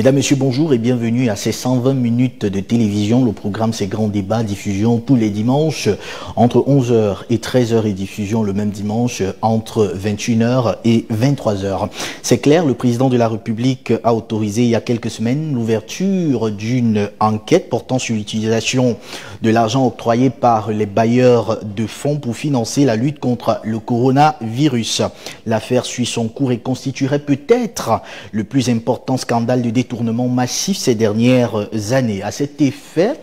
Mesdames, Messieurs, bonjour et bienvenue à ces 120 minutes de télévision. Le programme, c'est Grand Débat, diffusion tous les dimanches entre 11h et 13h et diffusion le même dimanche entre 21h et 23h. C'est clair, le président de la République a autorisé il y a quelques semaines l'ouverture d'une enquête portant sur l'utilisation de l'argent octroyé par les bailleurs de fonds pour financer la lutte contre le coronavirus. L'affaire suit son cours et constituerait peut-être le plus important scandale de détournement massif ces dernières années. À cet effet,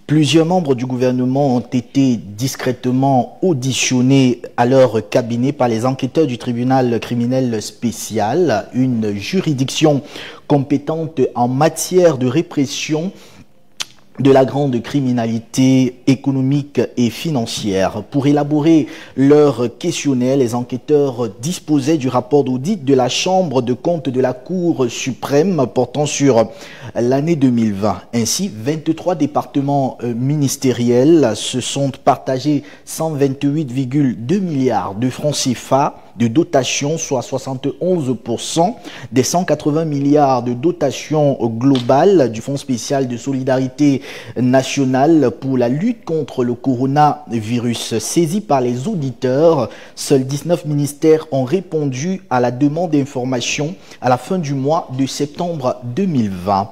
plusieurs membres du gouvernement ont été discrètement auditionnés à leur cabinet par les enquêteurs du tribunal criminel spécial, une juridiction compétente en matière de répression de la grande criminalité économique et financière. Pour élaborer leur questionnaire, les enquêteurs disposaient du rapport d'audit de la Chambre de comptes de la Cour suprême portant sur l'année 2020. Ainsi, 23 départements ministériels se sont partagés 128,2 milliards de francs CFA de dotation, soit 71% des 180 milliards de dotation globale du Fonds spécial de solidarité nationale pour la lutte contre le coronavirus. Saisis par les auditeurs, seuls 19 ministères ont répondu à la demande d'information à la fin du mois de septembre 2020.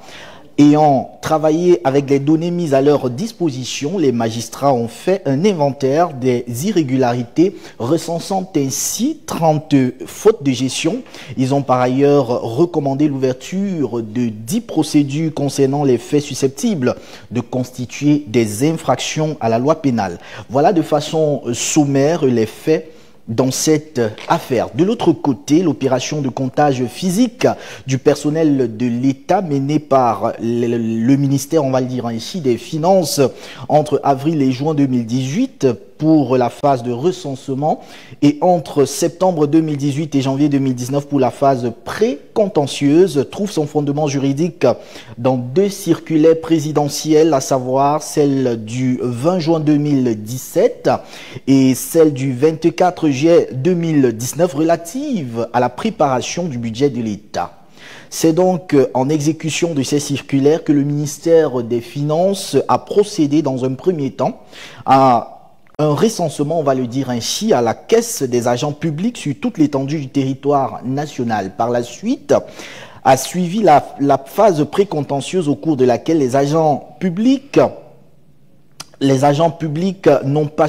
Ayant travaillé avec les données mises à leur disposition, les magistrats ont fait un inventaire des irrégularités, recensant ainsi 30 fautes de gestion. Ils ont par ailleurs recommandé l'ouverture de 10 procédures concernant les faits susceptibles de constituer des infractions à la loi pénale. Voilà de façon sommaire les faits dans cette affaire. De l'autre côté, l'opération de comptage physique du personnel de l'État menée par le ministère, on va le dire ainsi, des Finances entre avril et juin 2018 pour la phase de recensement et entre septembre 2018 et janvier 2019 pour la phase pré-contentieuse trouve son fondement juridique dans deux circulaires présidentielles, à savoir celle du 20 juin 2017 et celle du 24 juillet 2019 relative à la préparation du budget de l'État. C'est donc en exécution de ces circulaires que le ministère des Finances a procédé dans un premier temps à un recensement, on va le dire ainsi, à la caisse des agents publics sur toute l'étendue du territoire national. Par la suite, a suivi la phase précontentieuse au cours de laquelle les agents publics n'ont pas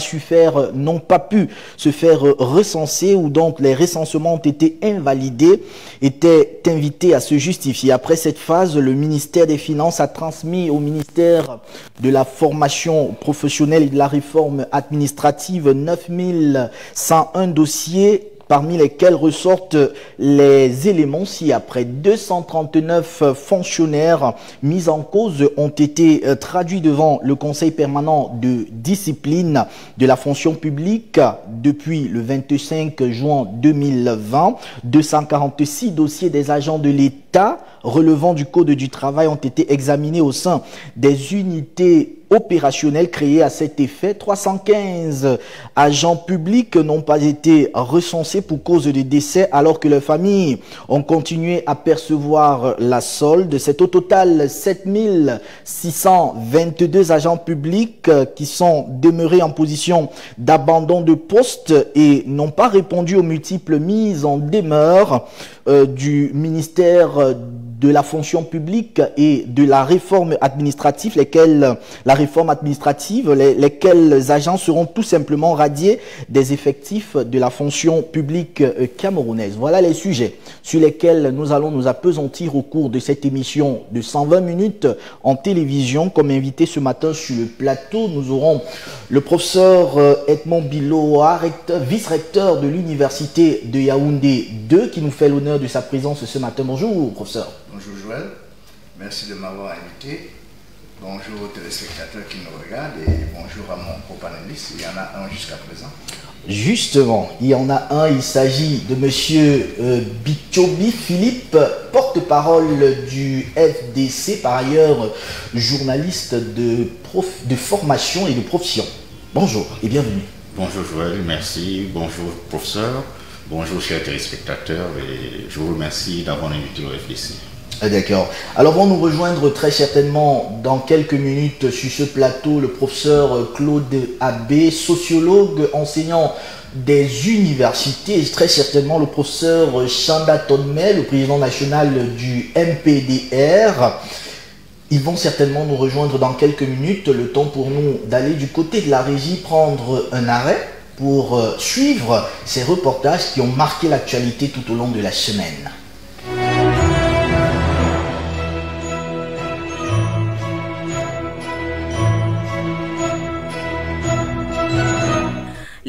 pu se faire recenser, ou donc les recensements ont été invalidés, étaient invités à se justifier. Après cette phase, le ministère des Finances a transmis au ministère de la formation professionnelle et de la réforme administrative 9101 dossiers, parmi lesquels ressortent les éléments ci-après. 239 fonctionnaires mis en cause ont été traduits devant le Conseil permanent de discipline de la fonction publique depuis le 25 juin 2020. 246 dossiers des agents de l'État relevant du Code du travail ont été examinés au sein des unités opérationnels créés à cet effet. 315 agents publics n'ont pas été recensés pour cause de décès, alors que leurs familles ont continué à percevoir la solde. C'est au total 7622 agents publics qui sont demeurés en position d'abandon de poste et n'ont pas répondu aux multiples mises en demeure du ministère de la fonction publique et de la réforme administrative, lesquels agents seront tout simplement radiés des effectifs de la fonction publique camerounaise. Voilà les sujets sur lesquels nous allons nous appesantir au cours de cette émission de 120 minutes en télévision. Comme invité ce matin sur le plateau, nous aurons le professeur Edmond Biloa, vice-recteur de l'université de Yaoundé 2, qui nous fait l'honneur de sa présence ce matin. Bonjour, professeur. Bonjour Joël, merci de m'avoir invité. Bonjour aux téléspectateurs qui nous regardent et bonjour à mon copanéliste. Il y en a un jusqu'à présent. Justement, il y en a un, il s'agit de monsieur Bichobi Philippe, porte-parole du FDC, par ailleurs journaliste de formation et de profession. Bonjour et bienvenue. Bonjour Joël, merci. Bonjour professeur. Bonjour chers téléspectateurs et je vous remercie d'avoir invité au FDC. Ah, d'accord. Alors, vont nous rejoindre très certainement dans quelques minutes sur ce plateau le professeur Claude Abbé, sociologue, enseignant des universités, et très certainement le professeur Chanda Tonmé, le président national du MPDR. Ils vont certainement nous rejoindre dans quelques minutes, le temps pour nous d'aller du côté de la régie prendre un arrêt pour suivre ces reportages qui ont marqué l'actualité tout au long de la semaine.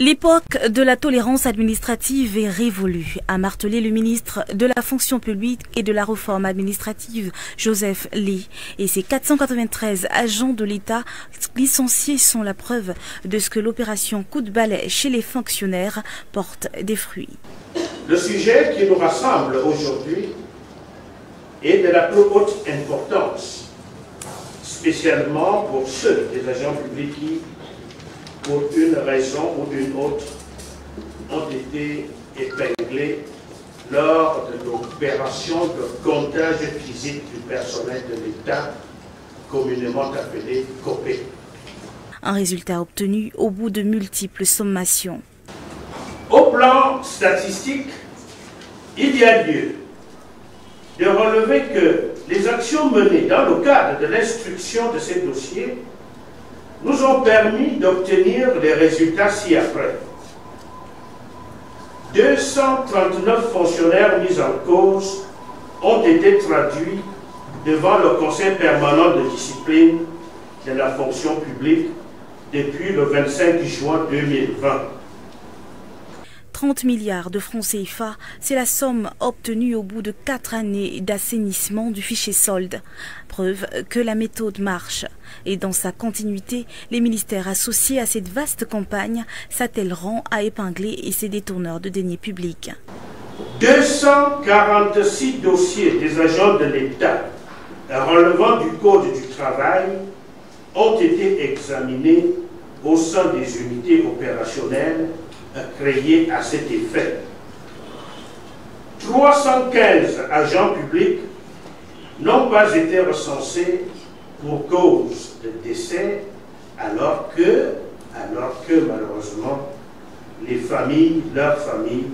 L'époque de la tolérance administrative est révolue, a martelé le ministre de la fonction publique et de la réforme administrative, Joseph Lee. Et ses 493 agents de l'État licenciés sont la preuve de ce que l'opération coup de balai chez les fonctionnaires porte des fruits. Le sujet qui nous rassemble aujourd'hui est de la plus haute importance, spécialement pour ceux des agents publics qui, pour une raison ou une autre, ont été épinglés lors de l'opération de comptage physique du personnel de l'État, communément appelé COPE. Un résultat obtenu au bout de multiples sommations. Au plan statistique, il y a lieu de relever que les actions menées dans le cadre de l'instruction de ces dossiers nous ont permis d'obtenir les résultats ci-après. 239 fonctionnaires mis en cause ont été traduits devant le Conseil permanent de discipline de la fonction publique depuis le 25 juin 2020. 30 milliards de francs CFA, c'est la somme obtenue au bout de 4 années d'assainissement du fichier solde. Preuve que la méthode marche. Et dans sa continuité, les ministères associés à cette vaste campagne s'attelleront à épingler ces détourneurs de deniers publics. 246 dossiers des agents de l'État relevant du Code du travail ont été examinés au sein des unités opérationnelles créées à cet effet. 315 agents publics n'ont pas été recensés pour cause de décès, alors que malheureusement, leurs familles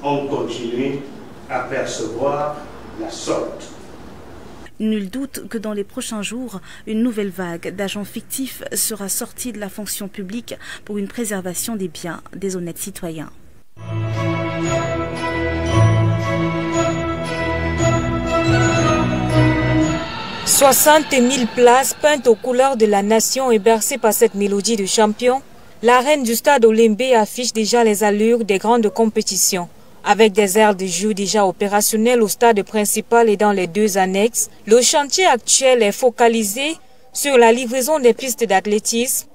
ont continué à percevoir la solde. Nul doute que dans les prochains jours, une nouvelle vague d'agents fictifs sera sortie de la fonction publique pour une préservation des biens des honnêtes citoyens. « 60 000 places peintes aux couleurs de la nation et bercées par cette mélodie de champion, l'arène du stade Olembe affiche déjà les allures des grandes compétitions. Avec des aires de jeu déjà opérationnelles au stade principal et dans les 2 annexes, le chantier actuel est focalisé sur la livraison des pistes d'athlétisme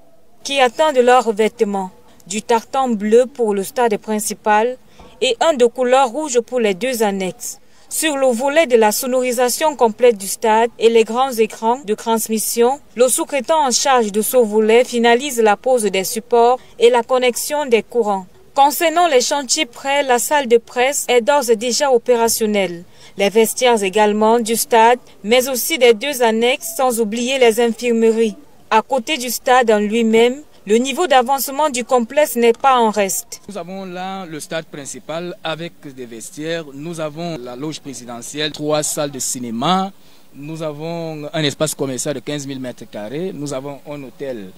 qui attendent leurs revêtements, du tartan bleu pour le stade principal et un de couleur rouge pour les 2 annexes. Sur le volet de la sonorisation complète du stade et les grands écrans de transmission, le sous-traitant en charge de ce volet finalise la pose des supports et la connexion des courants. Concernant les chantiers prêts, la salle de presse est d'ores et déjà opérationnelle. Les vestiaires également du stade, mais aussi des 2 annexes, sans oublier les infirmeries. À côté du stade en lui-même, le niveau d'avancement du complexe n'est pas en reste. Nous avons là le stade principal avec des vestiaires. Nous avons la loge présidentielle, 3 salles de cinéma. Nous avons un espace commercial de 15 000 m². Nous avons un hôtel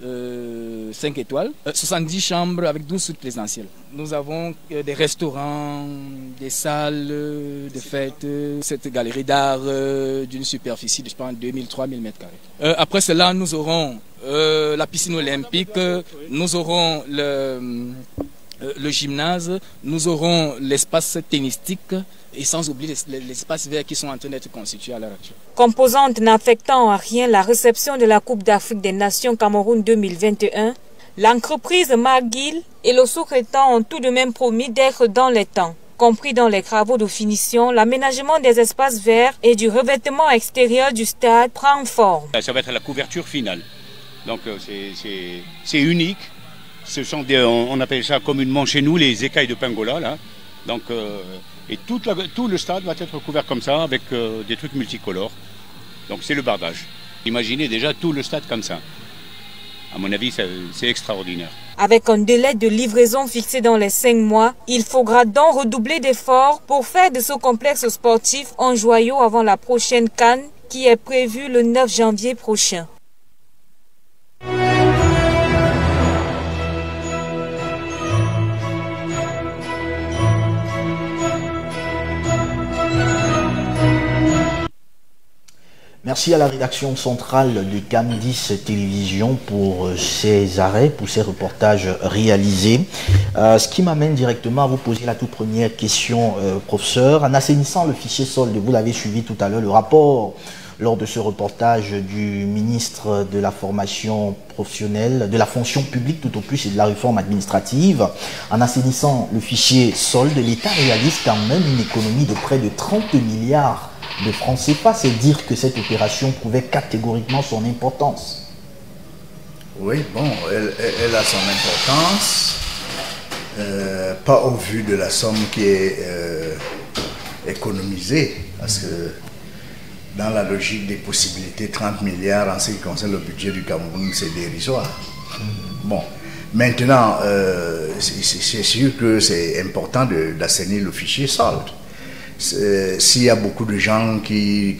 5 étoiles, 70 chambres avec 12 suites présidentielles. Nous avons des restaurants, des salles de fête, cette galerie d'art d'une superficie de, je pense, 2000-3000 m². Après cela, nous aurons la piscine olympique, nous aurons le gymnase, nous aurons l'espace tennistique et sans oublier les espaces verts qui sont en train d'être constitués à l'heure actuelle. Composante n'affectant en rien la réception de la Coupe d'Afrique des Nations Cameroun 2021, l'entreprise McGill et le sous-traitant ont tout de même promis d'être dans les temps. Compris dans les travaux de finition, l'aménagement des espaces verts et du revêtement extérieur du stade prend forme. Ça va être la couverture finale. Donc c'est unique. Ce sont des, on appelle ça communément chez nous les écailles de Pingola là. Donc Et tout le stade va être couvert comme ça, avec des trucs multicolores. Donc c'est le bardage. Imaginez déjà tout le stade comme ça. À mon avis, c'est extraordinaire. Avec un délai de livraison fixé dans les 5 mois, il faudra donc redoubler d'efforts pour faire de ce complexe sportif un joyau avant la prochaine CAN qui est prévue le 9 janvier prochain. Merci à la rédaction centrale de CAN10 Télévision pour ces arrêts, pour ces reportages réalisés. Ce qui m'amène directement à vous poser la toute première question, professeur. En assainissant le fichier solde, vous l'avez suivi tout à l'heure, le rapport lors de ce reportage du ministre de la formation professionnelle, de la fonction publique tout au plus et de la réforme administrative. En assainissant le fichier solde, l'État réalise quand même une économie de près de 30 milliards de francs CFA, c'est dire que cette opération prouvait catégoriquement son importance. Oui, bon, elle a son importance, pas au vu de la somme qui est économisée, parce que dans la logique des possibilités, 30 milliards en ce qui concerne le budget du Cameroun, c'est dérisoire. Bon, maintenant, c'est sûr que c'est important d'assainir le fichier solde. S'il y a beaucoup de gens qui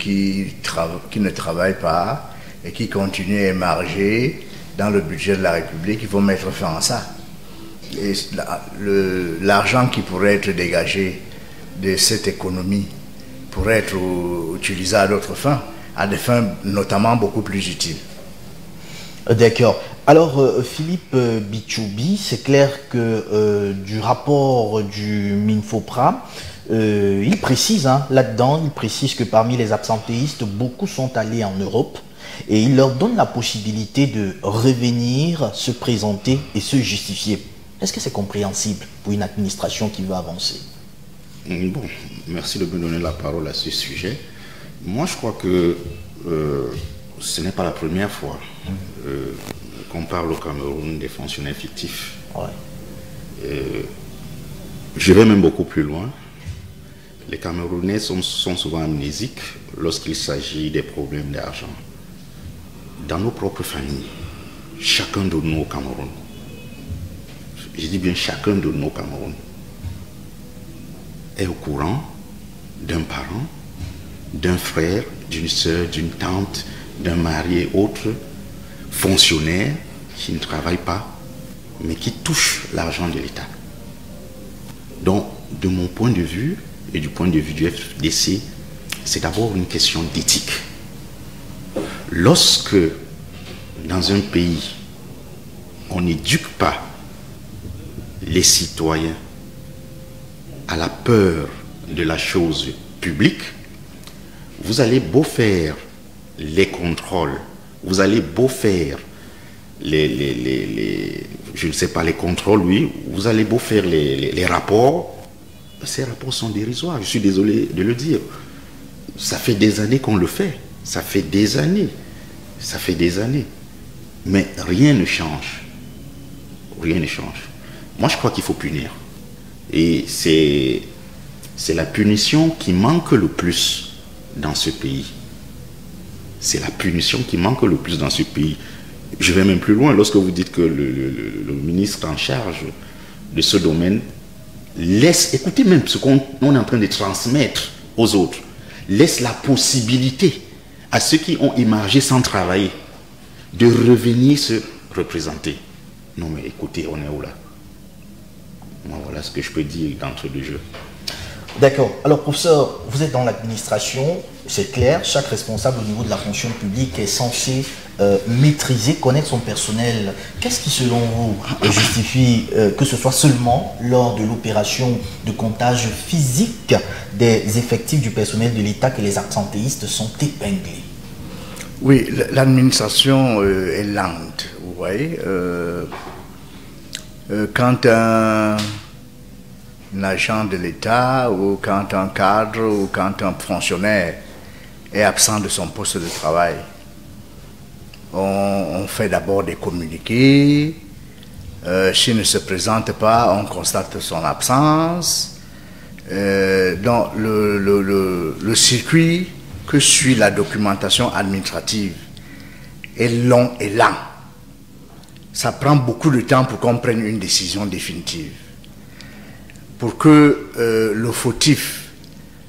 ne travaillent pas et qui continuent à émarger dans le budget de la République, il faut mettre fin à ça. Et l'argent qui pourrait être dégagé de cette économie pourrait être utilisé à d'autres fins, à des fins notamment beaucoup plus utiles. D'accord. Alors, Philippe Bichoubi, c'est clair que du rapport du Minfopra, il précise là-dedans, il précise que parmi les absentéistes, beaucoup sont allés en Europe et il leur donne la possibilité de revenir, se présenter et se justifier. Est-ce que c'est compréhensible pour une administration qui veut avancer? Bon, merci de me donner la parole à ce sujet. Moi, je crois que ce n'est pas la première fois qu'on parle au Cameroun des fonctionnaires fictifs. Ouais. Je vais même beaucoup plus loin. Les Camerounais sont souvent amnésiques lorsqu'il s'agit des problèmes d'argent. Dans nos propres familles, chacun de nous au Cameroun, je dis bien chacun de nous au Cameroun, est au courant d'un parent, d'un frère, d'une soeur, d'une tante, d'un mari et autres fonctionnaires qui ne travaillent pas, mais qui touchent l'argent de l'État. Donc, de mon point de vue, et du point de vue du FDC, c'est d'abord une question d'éthique. Lorsque, dans un pays, on n'éduque pas les citoyens à la peur de la chose publique, vous allez beau faire les contrôles, vous allez beau faire je ne sais pas, les contrôles, oui, vous allez beau faire les rapports, ces rapports sont dérisoires, je suis désolé de le dire. Ça fait des années qu'on le fait, ça fait des années, mais rien ne change, rien ne change. Moi, je crois qu'il faut punir, et c'est la punition qui manque le plus dans ce pays. C'est la punition qui manque le plus dans ce pays. Je vais même plus loin, lorsque vous dites que le ministre en charge de ce domaine laisse, écoutez même ce qu'on est en train de transmettre aux autres, laisse la possibilité à ceux qui ont émargé sans travailler de revenir se représenter. Non mais écoutez, on est où là? Moi, voilà ce que je peux dire d'entre deux jeux. D'accord. Alors, professeur, vous êtes dans l'administration, c'est clair, chaque responsable au niveau de la fonction publique est censé maîtriser, connaître son personnel. Qu'est-ce qui, selon vous, justifie que ce soit seulement lors de l'opération de comptage physique des effectifs du personnel de l'État que les absentéistes sont épinglés? Oui, l'administration est lente, vous voyez. Quand un agent de l'État ou quand un cadre ou quand un fonctionnaire est absent de son poste de travail, on fait d'abord des communiqués. S'il ne se présente pas, on constate son absence. dans le circuit que suit la documentation administrative est long et lent. Ça prend beaucoup de temps pour qu'on prenne une décision définitive. Pour que le fautif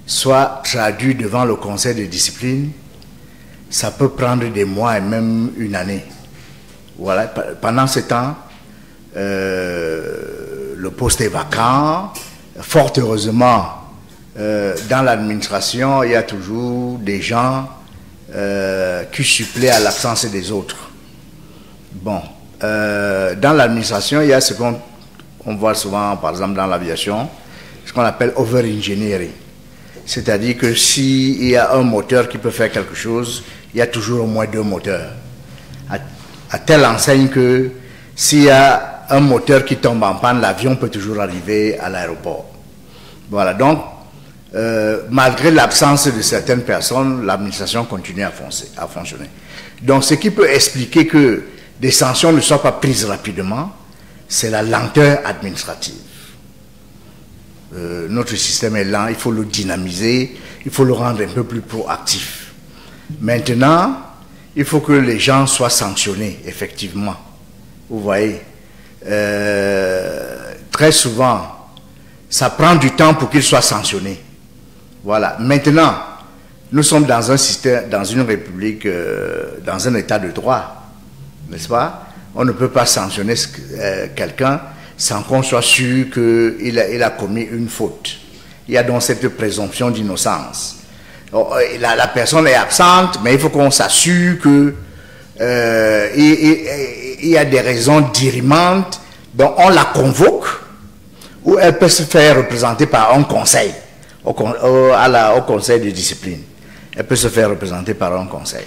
soit traduit devant le conseil de discipline, ça peut prendre des mois et même une année. Voilà. Pendant ce temps, le poste est vacant. Fort heureusement, dans l'administration, il y a toujours des gens qui suppléent à l'absence des autres. Bon, dans l'administration, il y a ce qu'on voit souvent, par exemple dans l'aviation, ce qu'on appelle over-engineering. C'est-à-dire que s'il y a un moteur qui peut faire quelque chose, il y a toujours au moins 2 moteurs. À telle enseigne que s'il y a un moteur qui tombe en panne, l'avion peut toujours arriver à l'aéroport. Voilà, donc, malgré l'absence de certaines personnes, l'administration continue à fonctionner. Donc, ce qui peut expliquer que des sanctions ne soient pas prises rapidement, c'est la lenteur administrative. Notre système est lent, il faut le dynamiser, il faut le rendre un peu plus proactif. Maintenant, il faut que les gens soient sanctionnés, effectivement. Vous voyez, très souvent, ça prend du temps pour qu'ils soient sanctionnés. Voilà. Maintenant, nous sommes dans un système, dans une république, dans un état de droit, n'est-ce pas? On ne peut pas sanctionner quelqu'un sans qu'on soit sûr qu'il a commis une faute. Il y a donc cette présomption d'innocence. La personne est absente, mais il faut qu'on s'assure que il y a des raisons dirimantes, donc on la convoque, ou elle peut se faire représenter par un conseil, au conseil de discipline. Elle peut se faire représenter par un conseil.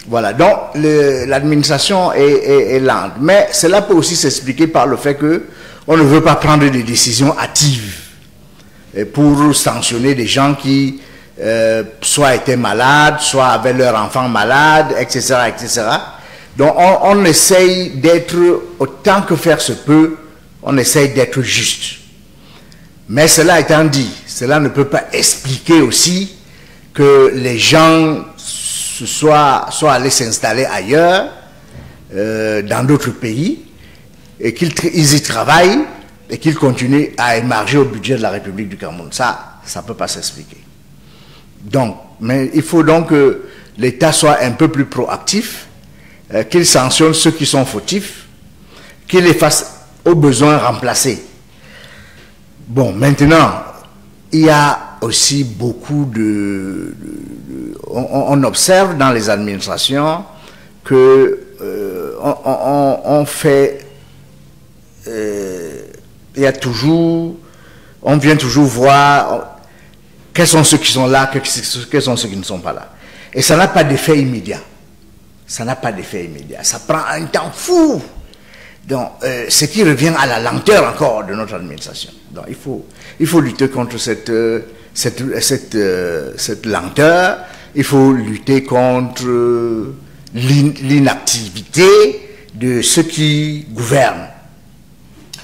Voilà, donc l'administration est lente. Mais cela peut aussi s'expliquer par le fait qu'on ne veut pas prendre des décisions hâtives pour sanctionner des gens qui soit étaient malades, soit avaient leur enfant malade, etc. etc. Donc on essaye d'être, autant que faire se peut, on essaye d'être juste. Mais cela étant dit, cela ne peut pas expliquer aussi que les gens soient allés s'installer ailleurs, dans d'autres pays, et qu'ils y travaillent, et qu'ils continuent à émarger au budget de la République du Cameroun. Ça ne peut pas s'expliquer. Donc, mais il faut donc que l'État soit un peu plus proactif, qu'il sanctionne ceux qui sont fautifs, qu'il les fasse au besoin remplacer. Bon, maintenant, il y a aussi beaucoup on observe dans les administrations que on fait, il y a toujours, on vient toujours voir quels sont ceux qui sont là, quels sont ceux qui ne sont pas là. Et ça n'a pas d'effet immédiat. Ça n'a pas d'effet immédiat. Ça prend un temps fou. Donc, ce qui revient à la lenteur encore de notre administration. Donc, il faut lutter contre cette lenteur. Il faut lutter contre l'inactivité de ceux qui gouvernent.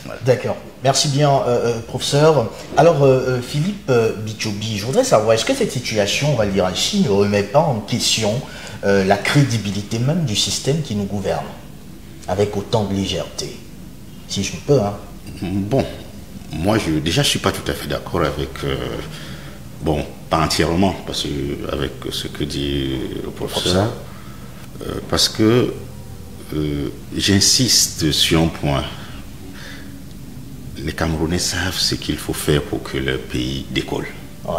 Voilà. D'accord. Merci bien, professeur. Alors, Philippe Bichobi, je voudrais savoir, est-ce que cette situation, on va le dire ainsi, ne remet pas en question la crédibilité même du système qui nous gouverne, avec autant de légèreté, si je peux, hein? Bon, moi, je suis pas tout à fait d'accord avec... bon, pas entièrement, parce que, avec ce que dit le professeur, parce que j'insiste sur un point. Les Camerounais savent ce qu'il faut faire pour que leur pays décolle. Ouais.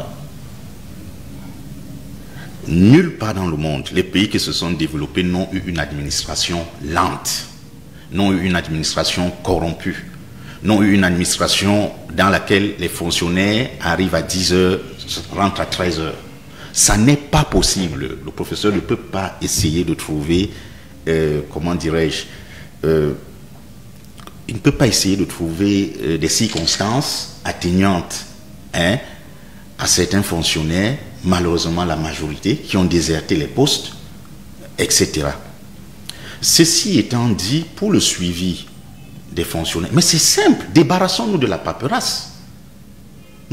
Nulle part dans le monde, les pays qui se sont développés n'ont eu une administration lente, n'ont eu une administration corrompue, n'ont eu une administration dans laquelle les fonctionnaires arrivent à 10 heures, rentrent à 13 heures. Ça n'est pas possible. Le professeur ne peut pas essayer de trouver, comment dirais-je, il ne peut pas essayer de trouver des circonstances atténuantes, hein, à certains fonctionnaires, malheureusement la majorité, qui ont déserté les postes, etc. Ceci étant dit, pour le suivi des fonctionnaires, mais c'est simple, débarrassons-nous de la paperasse.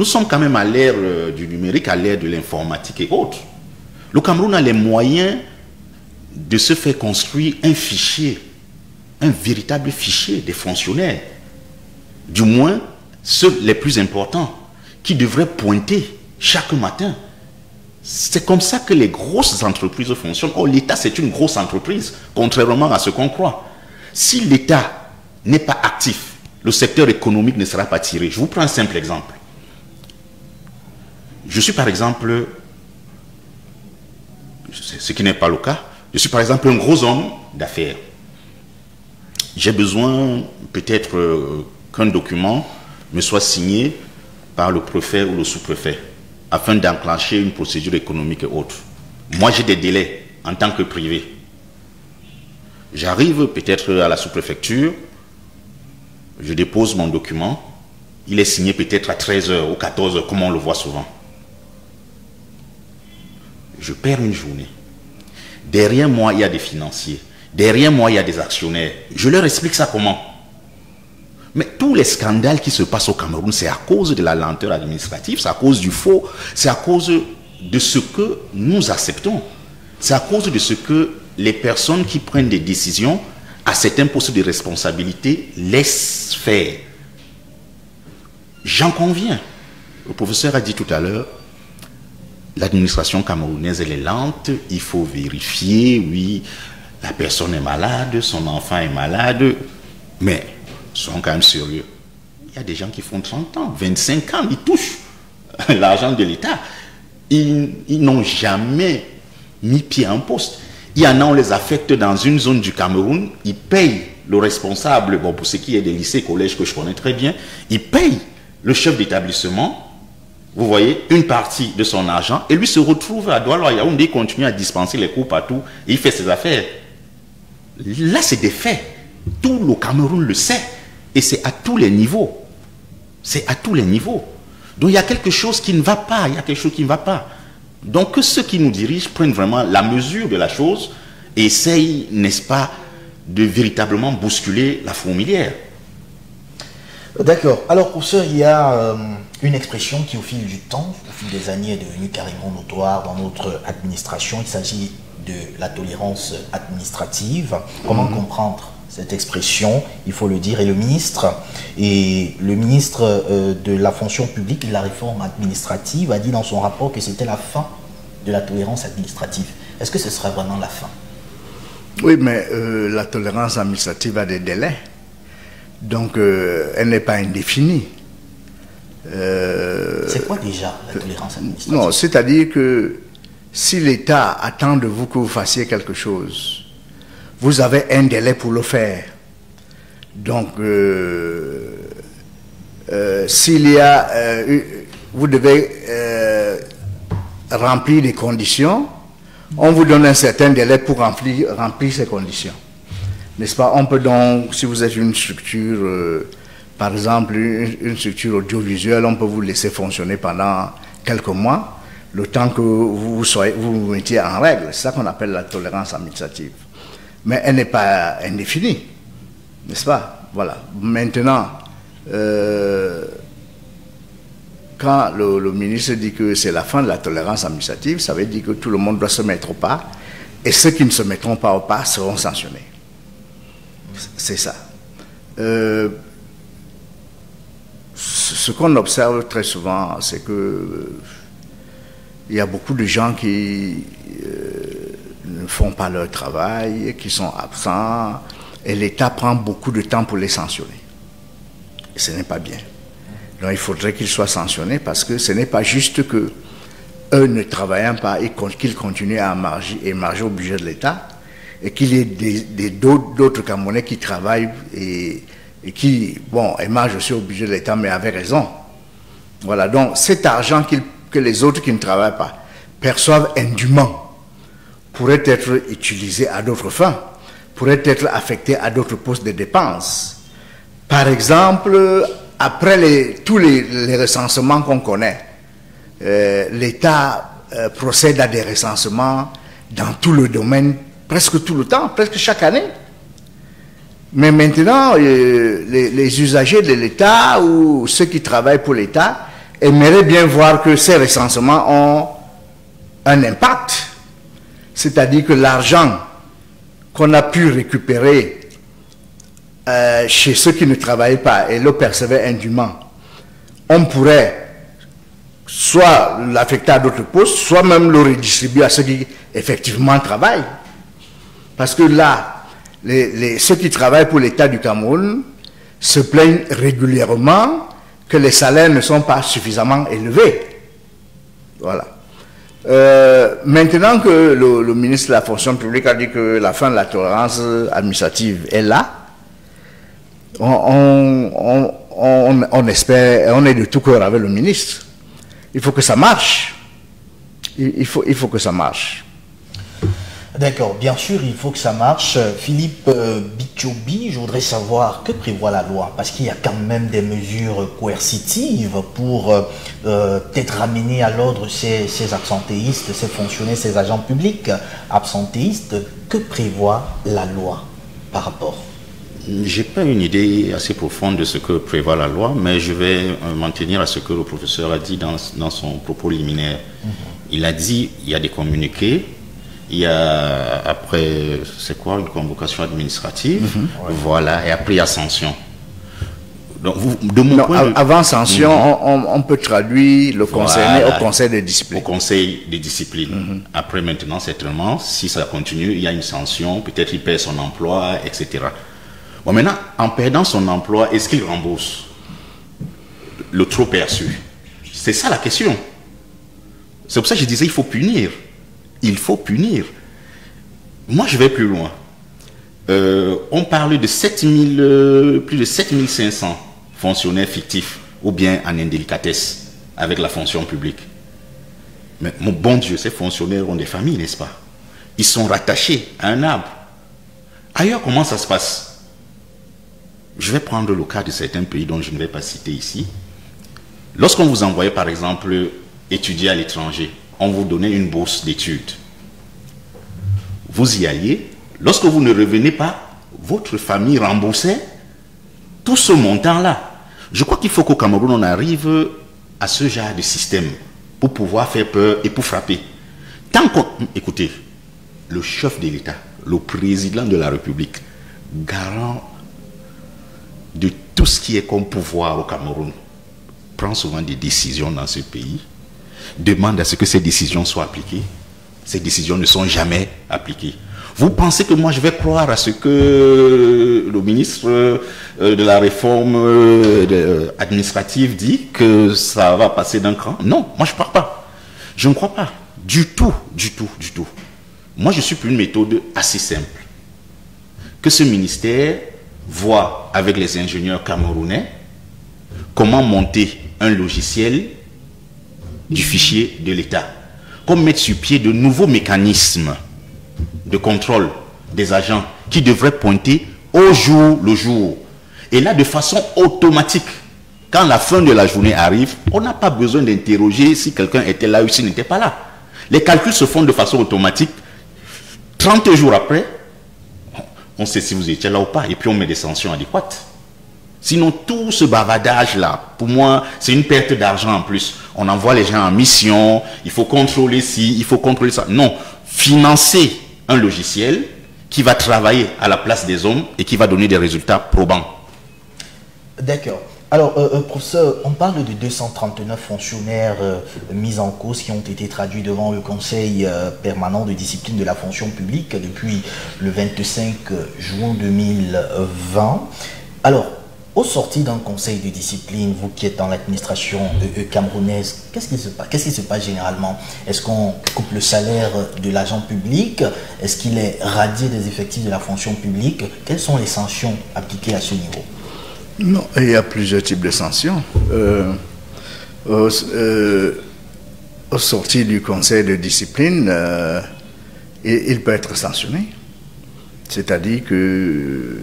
Nous sommes quand même à l'ère du numérique, à l'ère de l'informatique et autres. Le Cameroun a les moyens de se faire construire un fichier, un véritable fichier des fonctionnaires, du moins ceux les plus importants, qui devraient pointer chaque matin. C'est comme ça que les grosses entreprises fonctionnent. Oh, l'État, c'est une grosse entreprise, contrairement à ce qu'on croit. Si l'État n'est pas actif, le secteur économique ne sera pas tiré. Je vous prends un simple exemple. Je suis par exemple, ce qui n'est pas le cas, je suis par exemple un gros homme d'affaires. J'ai besoin peut-être qu'un document me soit signé par le préfet ou le sous-préfet afin d'enclencher une procédure économique et autre. Moi, j'ai des délais en tant que privé. J'arrive peut-être à la sous-préfecture, je dépose mon document, il est signé peut-être à 13h ou 14h, comme on le voit souvent. Je perds une journée. Derrière moi, il y a des financiers. Derrière moi, il y a des actionnaires. Je leur explique ça comment? Mais tous les scandales qui se passent au Cameroun, c'est à cause de la lenteur administrative, c'est à cause du faux, c'est à cause de ce que nous acceptons. C'est à cause de ce que les personnes qui prennent des décisions à certains postes de responsabilité laissent faire. J'en conviens. Le professeur a dit tout à l'heure, l'administration camerounaise, elle est lente, il faut vérifier, oui, la personne est malade, son enfant est malade, mais soyons quand même sérieux. Il y a des gens qui font 30 ans, 25 ans, ils touchent l'argent de l'État. Ils n'ont jamais mis pied en poste. Il y en a, on les affecte dans une zone du Cameroun, ils payent le responsable, bon, pour ce qui est des lycées, collèges que je connais très bien, ils payent le chef d'établissement, vous voyez, une partie de son argent, et lui se retrouve à Douala-Yaoundé, il continue à dispenser les cours partout, et il fait ses affaires. Là, c'est des faits. Tout le Cameroun le sait, et c'est à tous les niveaux. C'est à tous les niveaux. Donc il y a quelque chose qui ne va pas, il y a quelque chose qui ne va pas. Donc que ceux qui nous dirigent prennent vraiment la mesure de la chose et essayent, n'est-ce pas, de véritablement bousculer la fourmilière. D'accord. Alors, professeur, il y a une expression qui, au fil du temps, au fil des années, est devenue carrément notoire dans notre administration. Il s'agit de la tolérance administrative. Comment comprendre cette expression, il faut le dire, et le ministre de la fonction publique et de la réforme administrative a dit dans son rapport que c'était la fin de la tolérance administrative. Est-ce que ce sera vraiment la fin? Oui, mais la tolérance administrative a des délais. Donc, elle n'est pas indéfinie. C'est quoi déjà la tolérance administrative? Non, c'est-à-dire que si l'État attend de vous que vous fassiez quelque chose, vous avez un délai pour le faire. Donc, s'il y a... vous devez remplir des conditions, on vous donne un certain délai pour remplir ces conditions. N'est-ce pas? On peut donc, si vous êtes une structure, par exemple, une structure audiovisuelle, on peut vous laisser fonctionner pendant quelques mois, le temps que vous vous mettiez en règle. C'est ça qu'on appelle la tolérance administrative. Mais elle n'est pas indéfinie, n'est-ce pas? Voilà. Maintenant, quand le ministre dit que c'est la fin de la tolérance administrative, ça veut dire que tout le monde doit se mettre au pas, et ceux qui ne se mettront pas au pas seront sanctionnés. C'est ça. Ce qu'on observe très souvent, c'est que il y a beaucoup de gens qui ne font pas leur travail, qui sont absents, et l'État prend beaucoup de temps pour les sanctionner. Et ce n'est pas bien. Donc il faudrait qu'ils soient sanctionnés parce que ce n'est pas juste que eux ne travaillant pas et qu'ils continuent à émarger au budget de l'État, et qu'il y ait d'autres Camerounais qui travaillent et qui, bon, émargent aussi au budget de l'État, mais avec raison. Voilà, donc cet argent que les autres qui ne travaillent pas perçoivent indûment pourrait être utilisé à d'autres fins, pourrait être affecté à d'autres postes de dépenses. Par exemple, après tous les recensements qu'on connaît, l'État procède à des recensements dans tout le domaine, presque tout le temps, presque chaque année. Mais maintenant, les usagers de l'État ou ceux qui travaillent pour l'État aimerait bien voir que ces recensements ont un impact. C'est-à-dire que l'argent qu'on a pu récupérer chez ceux qui ne travaillaient pas et le percevaient indûment, on pourrait soit l'affecter à d'autres postes, soit même le redistribuer à ceux qui effectivement travaillent. Parce que là, ceux qui travaillent pour l'État du Cameroun se plaignent régulièrement que les salaires ne sont pas suffisamment élevés. Voilà. Maintenant que le ministre de la fonction publique a dit que la fin de la tolérance administrative est là, on espère, on est de tout cœur avec le ministre. Il faut que ça marche. Il faut que ça marche. D'accord, bien sûr, il faut que ça marche. Philippe Bichobi, je voudrais savoir que prévoit la loi, parce qu'il y a quand même des mesures coercitives pour peut-être ramener à l'ordre ces absentéistes, ces fonctionnaires, ces agents publics absentéistes. Que prévoit la loi par rapport? J'ai pas une idée assez profonde de ce que prévoit la loi, mais je vais m'en tenir à ce que le professeur a dit dans son propos liminaire. Il a dit il y a des communiqués, il y a après, c'est quoi, une convocation administrative, voilà, et après il y a sanction. Donc, de mon point de vue, avant sanction, on peut traduire le concerné au conseil de discipline. Au conseil de discipline. Après, maintenant, certainement, si ça continue, il y a une sanction, peut-être il perd son emploi, etc. Bon, maintenant, en perdant son emploi, est-ce qu'il rembourse le trop perçu? C'est ça la question. C'est pour ça que je disais il faut punir. Il faut punir. Moi, je vais plus loin. On parle de plus de 7500 fonctionnaires fictifs ou bien en indélicatesse avec la fonction publique. Mais mon bon Dieu, ces fonctionnaires ont des familles, n'est-ce pas? Ils sont rattachés à un arbre. Ailleurs, comment ça se passe? Je vais prendre le cas de certains pays dont je ne vais pas citer ici. Lorsqu'on vous envoyait, par exemple, étudier à l'étranger, on vous donnait une bourse d'études. Vous y alliez. Lorsque vous ne revenez pas, votre famille remboursait tout ce montant-là. Je crois qu'il faut qu'au Cameroun, on arrive à ce genre de système pour pouvoir faire peur et pour frapper. Tant qu'on... Écoutez, le chef de l'État, le président de la République, garant de tout ce qui est comme pouvoir au Cameroun, prend souvent des décisions dans ce pays, demande à ce que ces décisions soient appliquées. Ces décisions ne sont jamais appliquées. Vous pensez que moi je vais croire à ce que le ministre de la réforme administrative dit, que ça va passer d'un cran? Non, moi je ne crois pas. Je ne crois pas. Du tout, du tout, du tout. Moi je suis pour une méthode assez simple. Que ce ministère voit avec les ingénieurs camerounais comment monter un logiciel du fichier de l'État, comme mettre sur pied de nouveaux mécanismes de contrôle des agents qui devraient pointer au jour le jour. Et là, de façon automatique, quand la fin de la journée arrive, on n'a pas besoin d'interroger si quelqu'un était là ou s'il n'était pas là. Les calculs se font de façon automatique. 30 jours après, on sait si vous étiez là ou pas, et puis on met des sanctions adéquates. Sinon, tout ce bavardage-là, pour moi, c'est une perte d'argent en plus. On envoie les gens en mission, il faut contrôler ci, il faut contrôler ça. Non, financer un logiciel qui va travailler à la place des hommes et qui va donner des résultats probants. D'accord. Alors, professeur, on parle de 239 fonctionnaires mis en cause qui ont été traduits devant le Conseil permanent de discipline de la fonction publique depuis le 25 juin 2020. Alors, au sorti d'un conseil de discipline, vous qui êtes dans l'administration camerounaise, qu'est-ce qui se passe généralement? Est-ce qu'on coupe le salaire de l'agent public? Est-ce qu'il est radié des effectifs de la fonction publique? Quelles sont les sanctions appliquées à ce niveau? Non, il y a plusieurs types de sanctions. Au sorti du conseil de discipline, il peut être sanctionné. C'est-à-dire que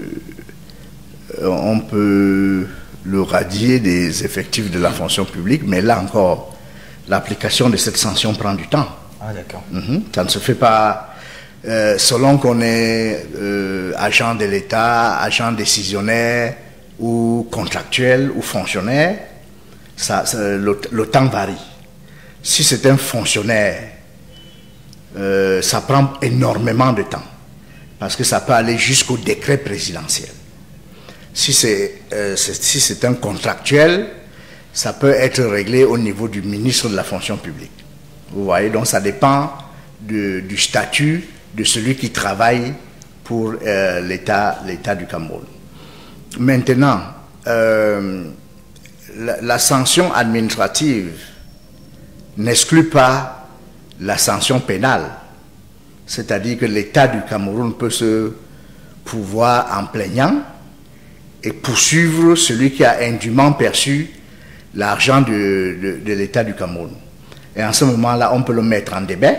on peut le radier des effectifs de la fonction publique, mais là encore, l'application de cette sanction prend du temps. Ah, d'accord. Ça ne se fait pas selon qu'on est agent de l'État, agent décisionnaire ou contractuel ou fonctionnaire. le temps varie. Si c'est un fonctionnaire, ça prend énormément de temps, parce que ça peut aller jusqu'au décret présidentiel. Si c'est un contractuel, ça peut être réglé au niveau du ministre de la fonction publique. Vous voyez, donc ça dépend du statut de celui qui travaille pour l'État du Cameroun. Maintenant, la sanction administrative n'exclut pas la sanction pénale. C'est-à-dire que l'État du Cameroun peut se pourvoir en plaignant et poursuivre celui qui a indûment perçu l'argent de l'État du Cameroun. Et en ce moment-là, on peut le mettre en débat,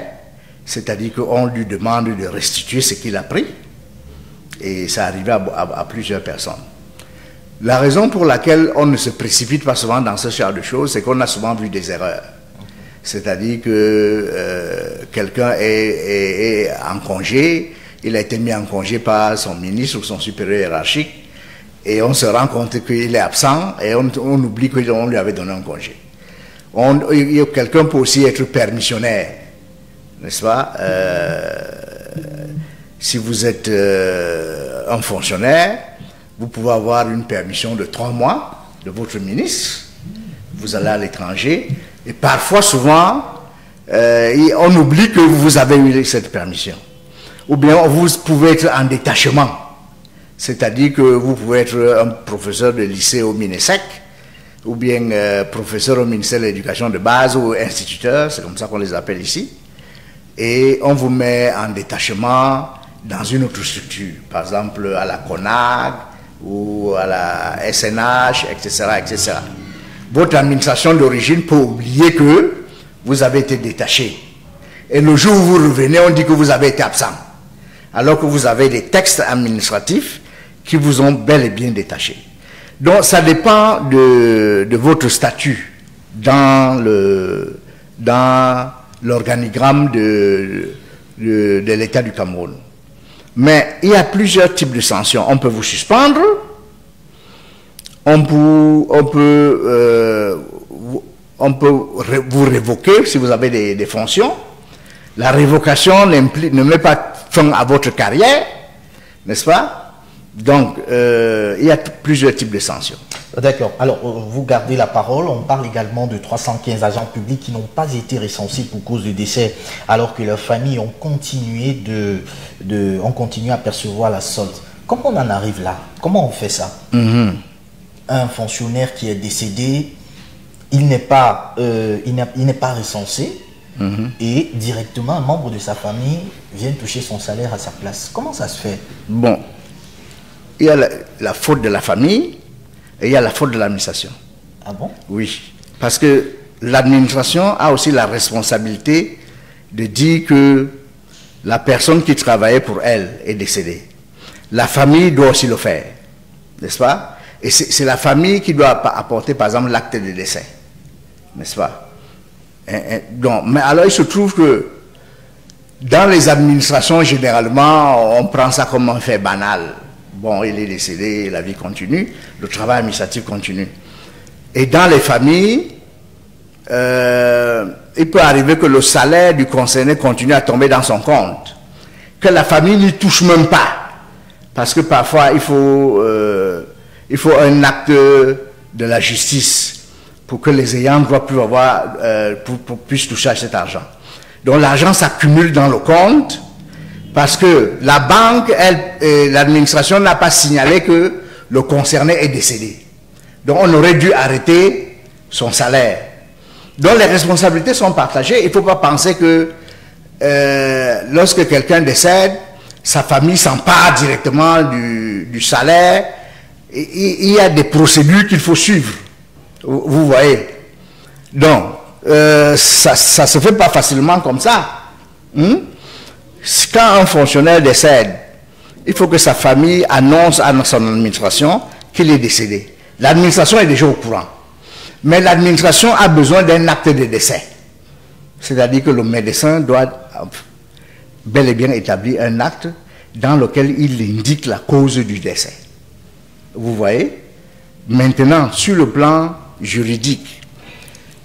c'est-à-dire qu'on lui demande de restituer ce qu'il a pris. Et ça arrive à plusieurs personnes. La raison pour laquelle on ne se précipite pas souvent dans ce genre de choses, c'est qu'on a souvent vu des erreurs. C'est-à-dire que quelqu'un est en congé, il a été mis en congé par son ministre ou son supérieur hiérarchique, et on se rend compte qu'il est absent, et on oublie qu'on lui avait donné un congé. Quelqu'un peut aussi être permissionnaire, n'est-ce pas? Si vous êtes un fonctionnaire, vous pouvez avoir une permission de 3 mois de votre ministre, vous allez à l'étranger, et parfois, souvent, on oublie que vous avez eu cette permission. Ou bien vous pouvez être en détachement, c'est-à-dire que vous pouvez être un professeur de lycée au MINESEC, ou bien professeur au ministère de l'Éducation de base ou instituteur, c'est comme ça qu'on les appelle ici, et on vous met en détachement dans une autre structure, par exemple à la CONAG ou à la SNH, etc., etc. Votre administration d'origine peut oublier que vous avez été détaché. Et le jour où vous revenez, on dit que vous avez été absent. Alors que vous avez des textes administratifs qui vous ont bel et bien détaché. Donc ça dépend de votre statut dans l'organigramme de l'État du Cameroun. Mais il y a plusieurs types de sanctions. On peut vous suspendre, on peut vous révoquer si vous avez des fonctions. La révocation ne met pas fin à votre carrière, n'est-ce pas? Donc, il y a plusieurs types de sanctions. D'accord. Alors, vous gardez la parole. On parle également de 315 agents publics qui n'ont pas été recensés pour cause de décès, alors que leurs familles ont continué à percevoir la solde. Comment on en arrive là? Comment on fait ça? Un fonctionnaire qui est décédé, il n'est pas recensé, et directement un membre de sa famille vient toucher son salaire à sa place. Comment ça se fait? Bon, il y a la faute de la famille et il y a la faute de l'administration. Ah bon? Oui, parce que l'administration a aussi la responsabilité de dire que la personne qui travaillait pour elle est décédée. La famille doit aussi le faire, n'est-ce pas? Et c'est la famille qui doit apporter, par exemple, l'acte de décès, n'est-ce pas? Donc, mais alors, il se trouve que dans les administrations, généralement, on prend ça comme un fait banal. Bon, il est décédé, la vie continue, le travail administratif continue. Et dans les familles, il peut arriver que le salaire du concerné continue à tomber dans son compte, que la famille n'y touche même pas, parce que parfois, il faut un acte de la justice pour que les ayants droit puissent toucher à cet argent. Donc l'argent s'accumule dans le compte parce que la banque, l'administration n'a pas signalé que le concerné est décédé. Donc on aurait dû arrêter son salaire. Donc les responsabilités sont partagées. Il ne faut pas penser que lorsque quelqu'un décède, sa famille s'empare directement du salaire. Il y a des procédures qu'il faut suivre. Vous voyez. Donc, ça ne se fait pas facilement comme ça. Quand un fonctionnaire décède, il faut que sa famille annonce à son administration qu'il est décédé. L'administration est déjà au courant. Mais l'administration a besoin d'un acte de décès. C'est-à-dire que le médecin doit bel et bien établir un acte dans lequel il indique la cause du décès. Vous voyez? Maintenant, sur le plan juridique,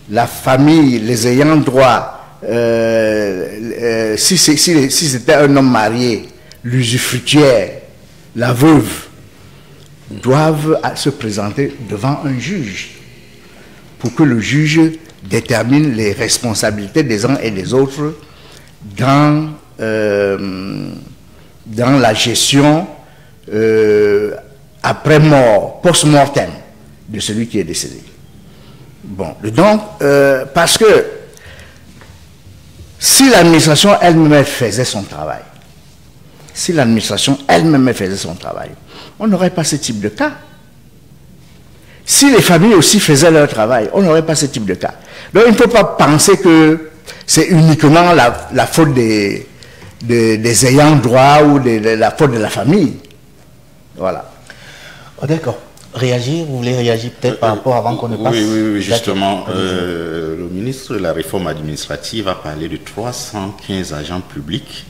la famille, les ayants droit, si c'était un homme marié, l'usufruitière, la veuve, doivent se présenter devant un juge pour que le juge détermine les responsabilités des uns et des autres dans la gestion après mort, post-mortem de celui qui est décédé. Bon, donc, parce que si l'administration elle-même faisait son travail, on n'aurait pas ce type de cas. Si les familles aussi faisaient leur travail, on n'aurait pas ce type de cas. Donc il ne faut pas penser que c'est uniquement la faute des ayants droit ou la faute de la famille. Voilà. Oh, d'accord. Réagir, vous voulez réagir peut-être par rapport avant qu'on ne passe? Oui, justement, le ministre de la Réforme administrative a parlé de 315 agents publics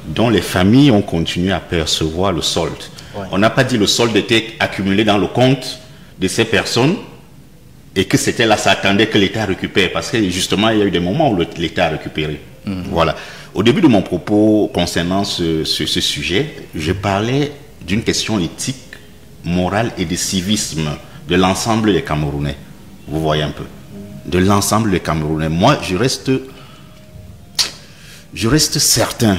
dont les familles ont continué à percevoir le solde. Ouais. On n'a pas dit le solde était accumulé dans le compte de ces personnes et que c'était là, ça attendait que l'État récupère, parce que justement, il y a eu des moments où l'État a récupéré. Voilà. Au début de mon propos concernant ce sujet, je parlais d'une question éthique, morale et de civisme de l'ensemble des Camerounais. Vous voyez un peu. De l'ensemble des Camerounais. Moi, je reste certain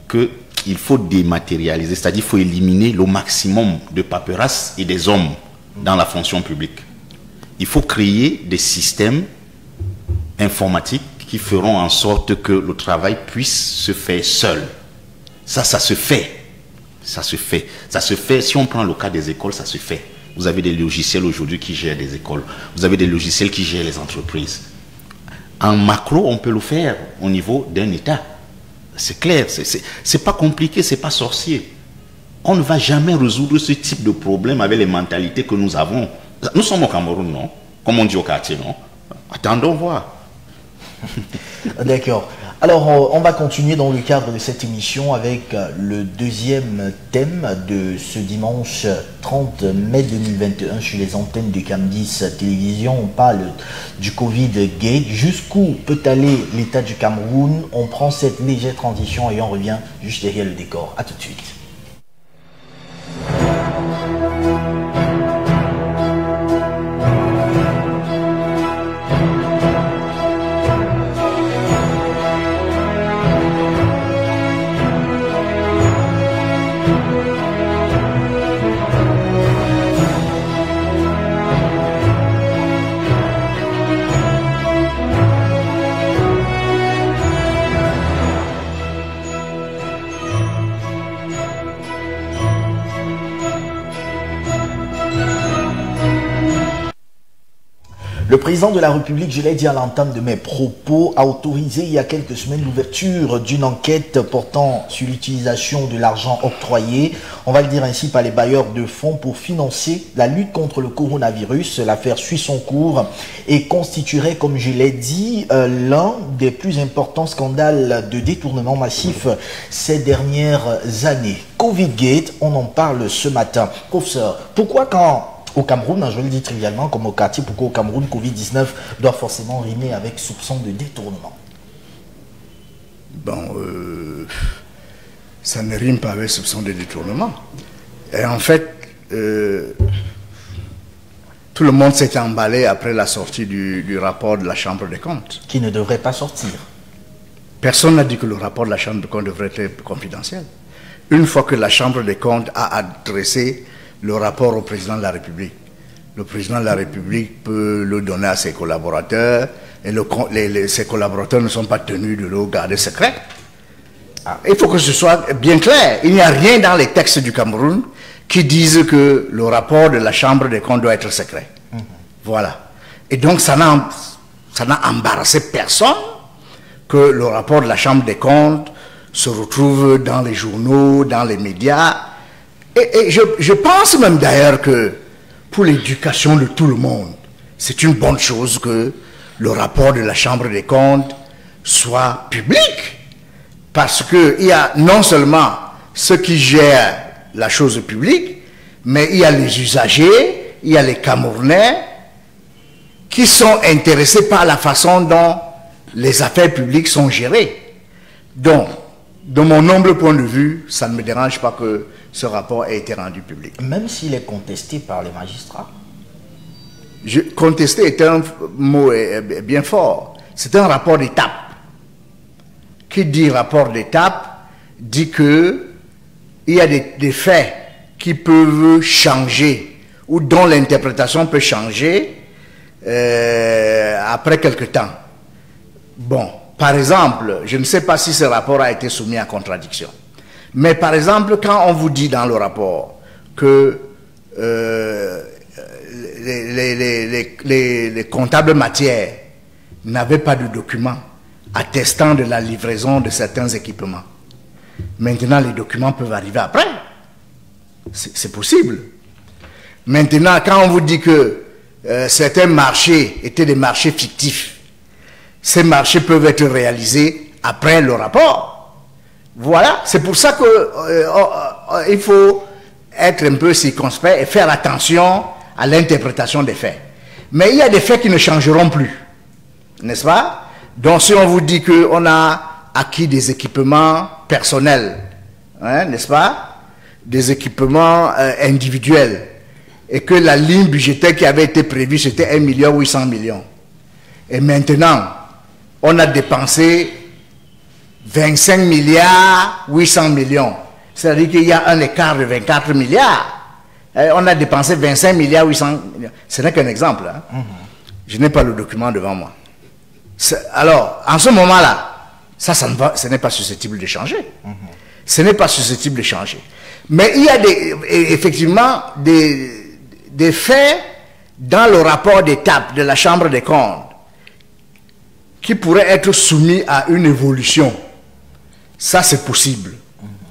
qu'il faut dématérialiser, c'est-à-dire qu'il faut éliminer le maximum de paperasse et des hommes dans la fonction publique. Il faut créer des systèmes informatiques qui feront en sorte que le travail puisse se faire seul. Ça se fait. Ça se fait. Si on prend le cas des écoles, ça se fait. Vous avez des logiciels aujourd'hui qui gèrent des écoles. Vous avez des logiciels qui gèrent les entreprises. En macro, on peut le faire au niveau d'un État. C'est clair. C'est pas compliqué, c'est pas sorcier. On ne va jamais résoudre ce type de problème avec les mentalités que nous avons. Nous sommes au Cameroun, non? Comme on dit au quartier, non? Attendons voir. D'accord. Alors, on va continuer dans le cadre de cette émission avec le deuxième thème de ce dimanche 30 mai 2021 sur les antennes de Cam10 Télévision. On parle du Covid-Gate. Jusqu'où peut aller l'État du Cameroun? On prend cette légère transition et on revient juste derrière le décor. A tout de suite. Le président de la République, je l'ai dit à l'entame de mes propos, a autorisé il y a quelques semaines l'ouverture d'une enquête portant sur l'utilisation de l'argent octroyé, on va le dire ainsi, par les bailleurs de fonds pour financer la lutte contre le coronavirus. L'affaire suit son cours et constituerait, comme je l'ai dit, l'un des plus importants scandales de détournement massif ces dernières années. Covid-Gate, on en parle ce matin. Professeur, pourquoi quand au Cameroun, je le dis trivialement, comme au quartier, pourquoi au Cameroun, Covid-19 doit forcément rimer avec soupçon de détournement? Bon, ça ne rime pas avec soupçon de détournement. Et en fait, tout le monde s'est emballé après la sortie du rapport de la Chambre des comptes. Qui ne devrait pas sortir. Personne n'a dit que le rapport de la Chambre des comptes devrait être confidentiel. Une fois que la Chambre des comptes a adressé le rapport au président de la République, le président de la République peut le donner à ses collaborateurs et ses collaborateurs ne sont pas tenus de le garder secret. Il faut que ce soit bien clair. Il n'y a rien dans les textes du Cameroun qui disent que le rapport de la Chambre des comptes doit être secret. Voilà. Et donc ça n'a embarrassé personne que le rapport de la Chambre des comptes se retrouve dans les journaux, dans les médias. Et je pense même d'ailleurs que pour l'éducation de tout le monde, c'est une bonne chose que le rapport de la Chambre des comptes soit public. Parce qu'il y a non seulement ceux qui gèrent la chose publique, mais il y a les usagers, il y a les Camerounais qui sont intéressés par la façon dont les affaires publiques sont gérées. Donc, de mon humble point de vue, ça ne me dérange pas que ce rapport ait été rendu public. Même s'il est contesté par les magistrats. Contester est un mot bien fort. C'est un rapport d'étape. Qui dit rapport d'étape dit que il y a des faits qui peuvent changer ou dont l'interprétation peut changer après quelque temps. Bon, par exemple, je ne sais pas si ce rapport a été soumis à contradiction, mais par exemple, quand on vous dit dans le rapport que les comptables matières n'avaient pas de documents attestant de la livraison de certains équipements, maintenant les documents peuvent arriver après. C'est possible. Maintenant, quand on vous dit que certains marchés étaient des marchés fictifs, ces marchés peuvent être réalisés après le rapport. Voilà, c'est pour ça qu'il faut être un peu circonspect et faire attention à l'interprétation des faits. Mais il y a des faits qui ne changeront plus, n'est-ce pas? Donc si on vous dit qu'on a acquis des équipements personnels, hein, n'est-ce pas? Des équipements individuels, et que la ligne budgétaire qui avait été prévue, c'était 1,8 milliard. Et maintenant, on a dépensé 25 milliards 800 millions. C'est-à-dire qu'il y a un écart de 24 milliards. Et on a dépensé 25 milliards 800 millions. Ce n'est qu'un exemple. Hein. Je n'ai pas le document devant moi. Alors, en ce moment-là, ce n'est pas susceptible de changer. Ce n'est pas susceptible de changer. Mais il y a effectivement des faits dans le rapport d'étape de la Chambre des comptes qui pourraient être soumis à une évolution. Ça, c'est possible.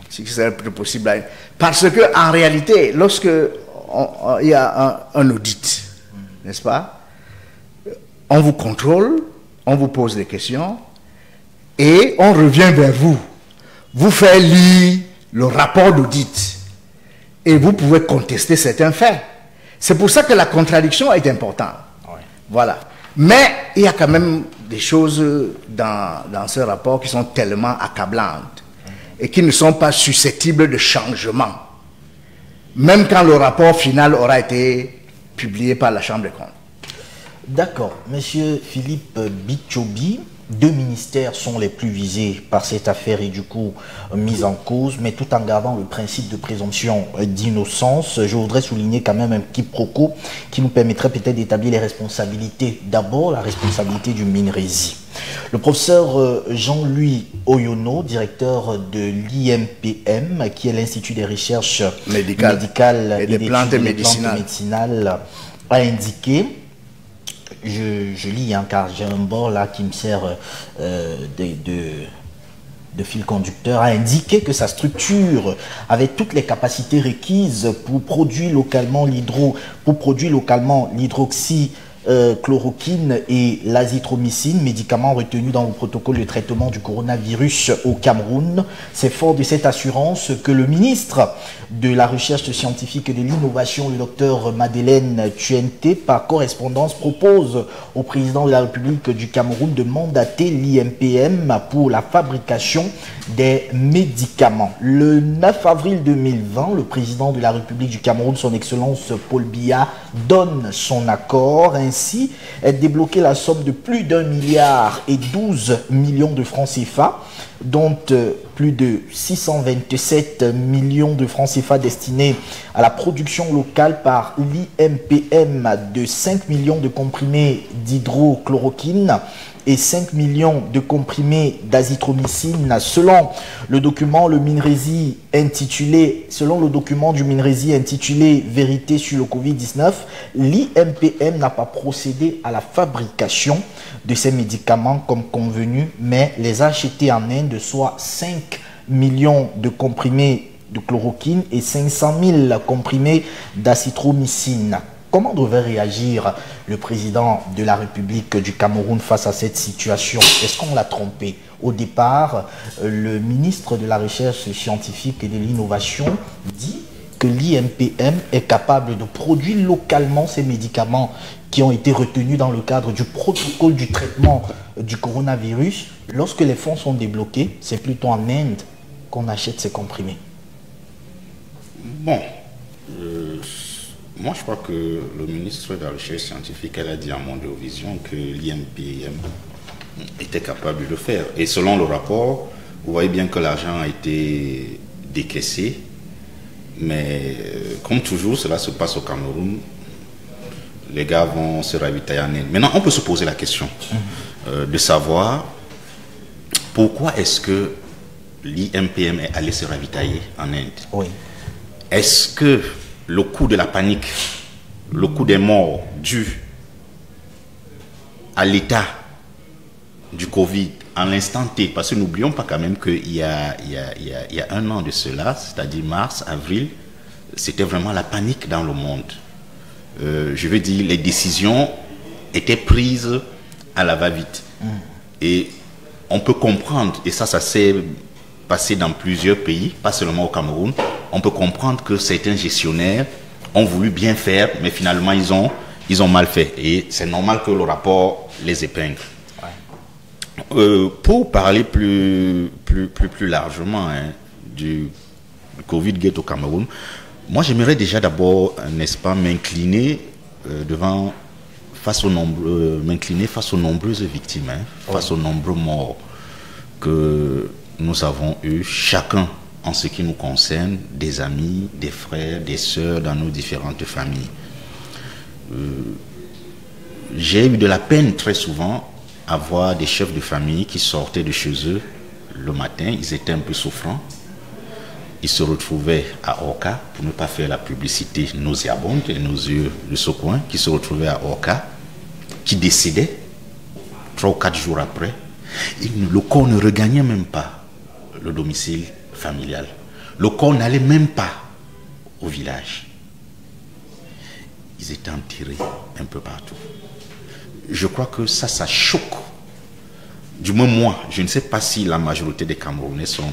C'est possible. Parce qu'en réalité, lorsque il y a un audit, n'est-ce pas, on vous contrôle, on vous pose des questions et on revient vers vous. Vous faites lire le rapport d'audit et vous pouvez contester certains faits. C'est pour ça que la contradiction est importante. Oui. Voilà. Mais il y a quand même des choses dans ce rapport qui sont tellement accablantes et qui ne sont pas susceptibles de changement. Même quand le rapport final aura été publié par la Chambre des comptes. D'accord. Monsieur Philippe Bitchobi, 2 ministères sont les plus visés par cette affaire et du coup mis en cause, mais tout en gardant le principe de présomption d'innocence. Je voudrais souligner quand même un petit quiproquo qui nous permettrait peut-être d'établir les responsabilités. D'abord, la responsabilité du MINRESI. Le professeur Jean-Louis Oyono, directeur de l'IMPM, qui est l'Institut des recherches médicales et des plantes médicinales, a indiqué, je lis hein, car j'ai un bord là qui me sert de fil conducteur, a indiqué que sa structure avait toutes les capacités requises pour produire localement l'hydroxychloroquine et l'azithromycine, médicaments retenus dans le protocole de traitement du coronavirus au Cameroun. C'est fort de cette assurance que le ministre de la Recherche scientifique et de l'innovation, le docteur Madeleine Tuente, par correspondance, propose au président de la République du Cameroun de mandater l'IMPM pour la fabrication des médicaments. Le 9 avril 2020, le président de la République du Cameroun, son Excellence Paul Biya, donne son accord. Ainsi, est débloquée la somme de plus d'1,12 milliard de francs CFA, dont plus de 627 millions de francs CFA destinés à la production locale par l'IMPM de 5 millions de comprimés d'hydrochloroquine et 5 millions de comprimés d'azithromycine. Selon le document du MINRESI intitulé Vérité sur le Covid-19, l'IMPM n'a pas procédé à la fabrication de ces médicaments comme convenu, mais les a achetés en Inde, soit 5 millions de comprimés de chloroquine et 500 000 comprimés d'azithromycine. Comment devait réagir le président de la République du Cameroun face à cette situation? Est-ce qu'on l'a trompé? Au départ, le ministre de la Recherche scientifique et de l'Innovation dit que l'IMPM est capable de produire localement ces médicaments qui ont été retenus dans le cadre du protocole du traitement du coronavirus. Lorsque les fonds sont débloqués, c'est plutôt en Inde qu'on achète ces comprimés. Bon, moi je crois que le ministre de la Recherche scientifique, elle a dit à Mondiovision que l'IMPM était capable de le faire. Et selon le rapport, vous voyez bien que l'argent a été décaissé. Mais comme toujours, cela se passe au Cameroun. Les gars vont se ravitailler en Inde. Maintenant, on peut se poser la question de savoir pourquoi est-ce que l'IMPM est allé se ravitailler en Inde. Oui. Est-ce que le coût de la panique, le coût des morts dû à l'état du Covid en l'instant T, parce que n'oublions pas quand même qu'il y a un an de cela, c'est-à-dire mars, avril, c'était vraiment la panique dans le monde. Je veux dire, les décisions étaient prises à la va-vite. Et on peut comprendre, et ça s'est passé dans plusieurs pays, pas seulement au Cameroun, on peut comprendre que certains gestionnaires ont voulu bien faire, mais finalement ils ont mal fait. Et c'est normal que le rapport les épingle. Pour parler plus largement du Covid-Gate au Cameroun, moi j'aimerais déjà d'abord, n'est-ce pas, m'incliner face aux nombreuses victimes, face aux nombreux morts que nous avons eu, chacun en ce qui nous concerne, des amis, des frères, des sœurs dans nos différentes familles. J'ai eu de la peine très souvent à voir des chefs de famille qui sortaient de chez eux le matin, ils étaient un peu souffrants. Ils se retrouvaient à Orca, pour ne pas faire la publicité nauséabonde et nauséeux de ce coin, qui se retrouvaient à Orca, qui décédaient 3 ou 4 jours après. Et le corps ne regagnait même pas le domicile familial. Le corps n'allait même pas au village. Ils étaient enterrés un peu partout. Je crois que ça choque. Du moins moi, je ne sais pas si la majorité des Camerounais sont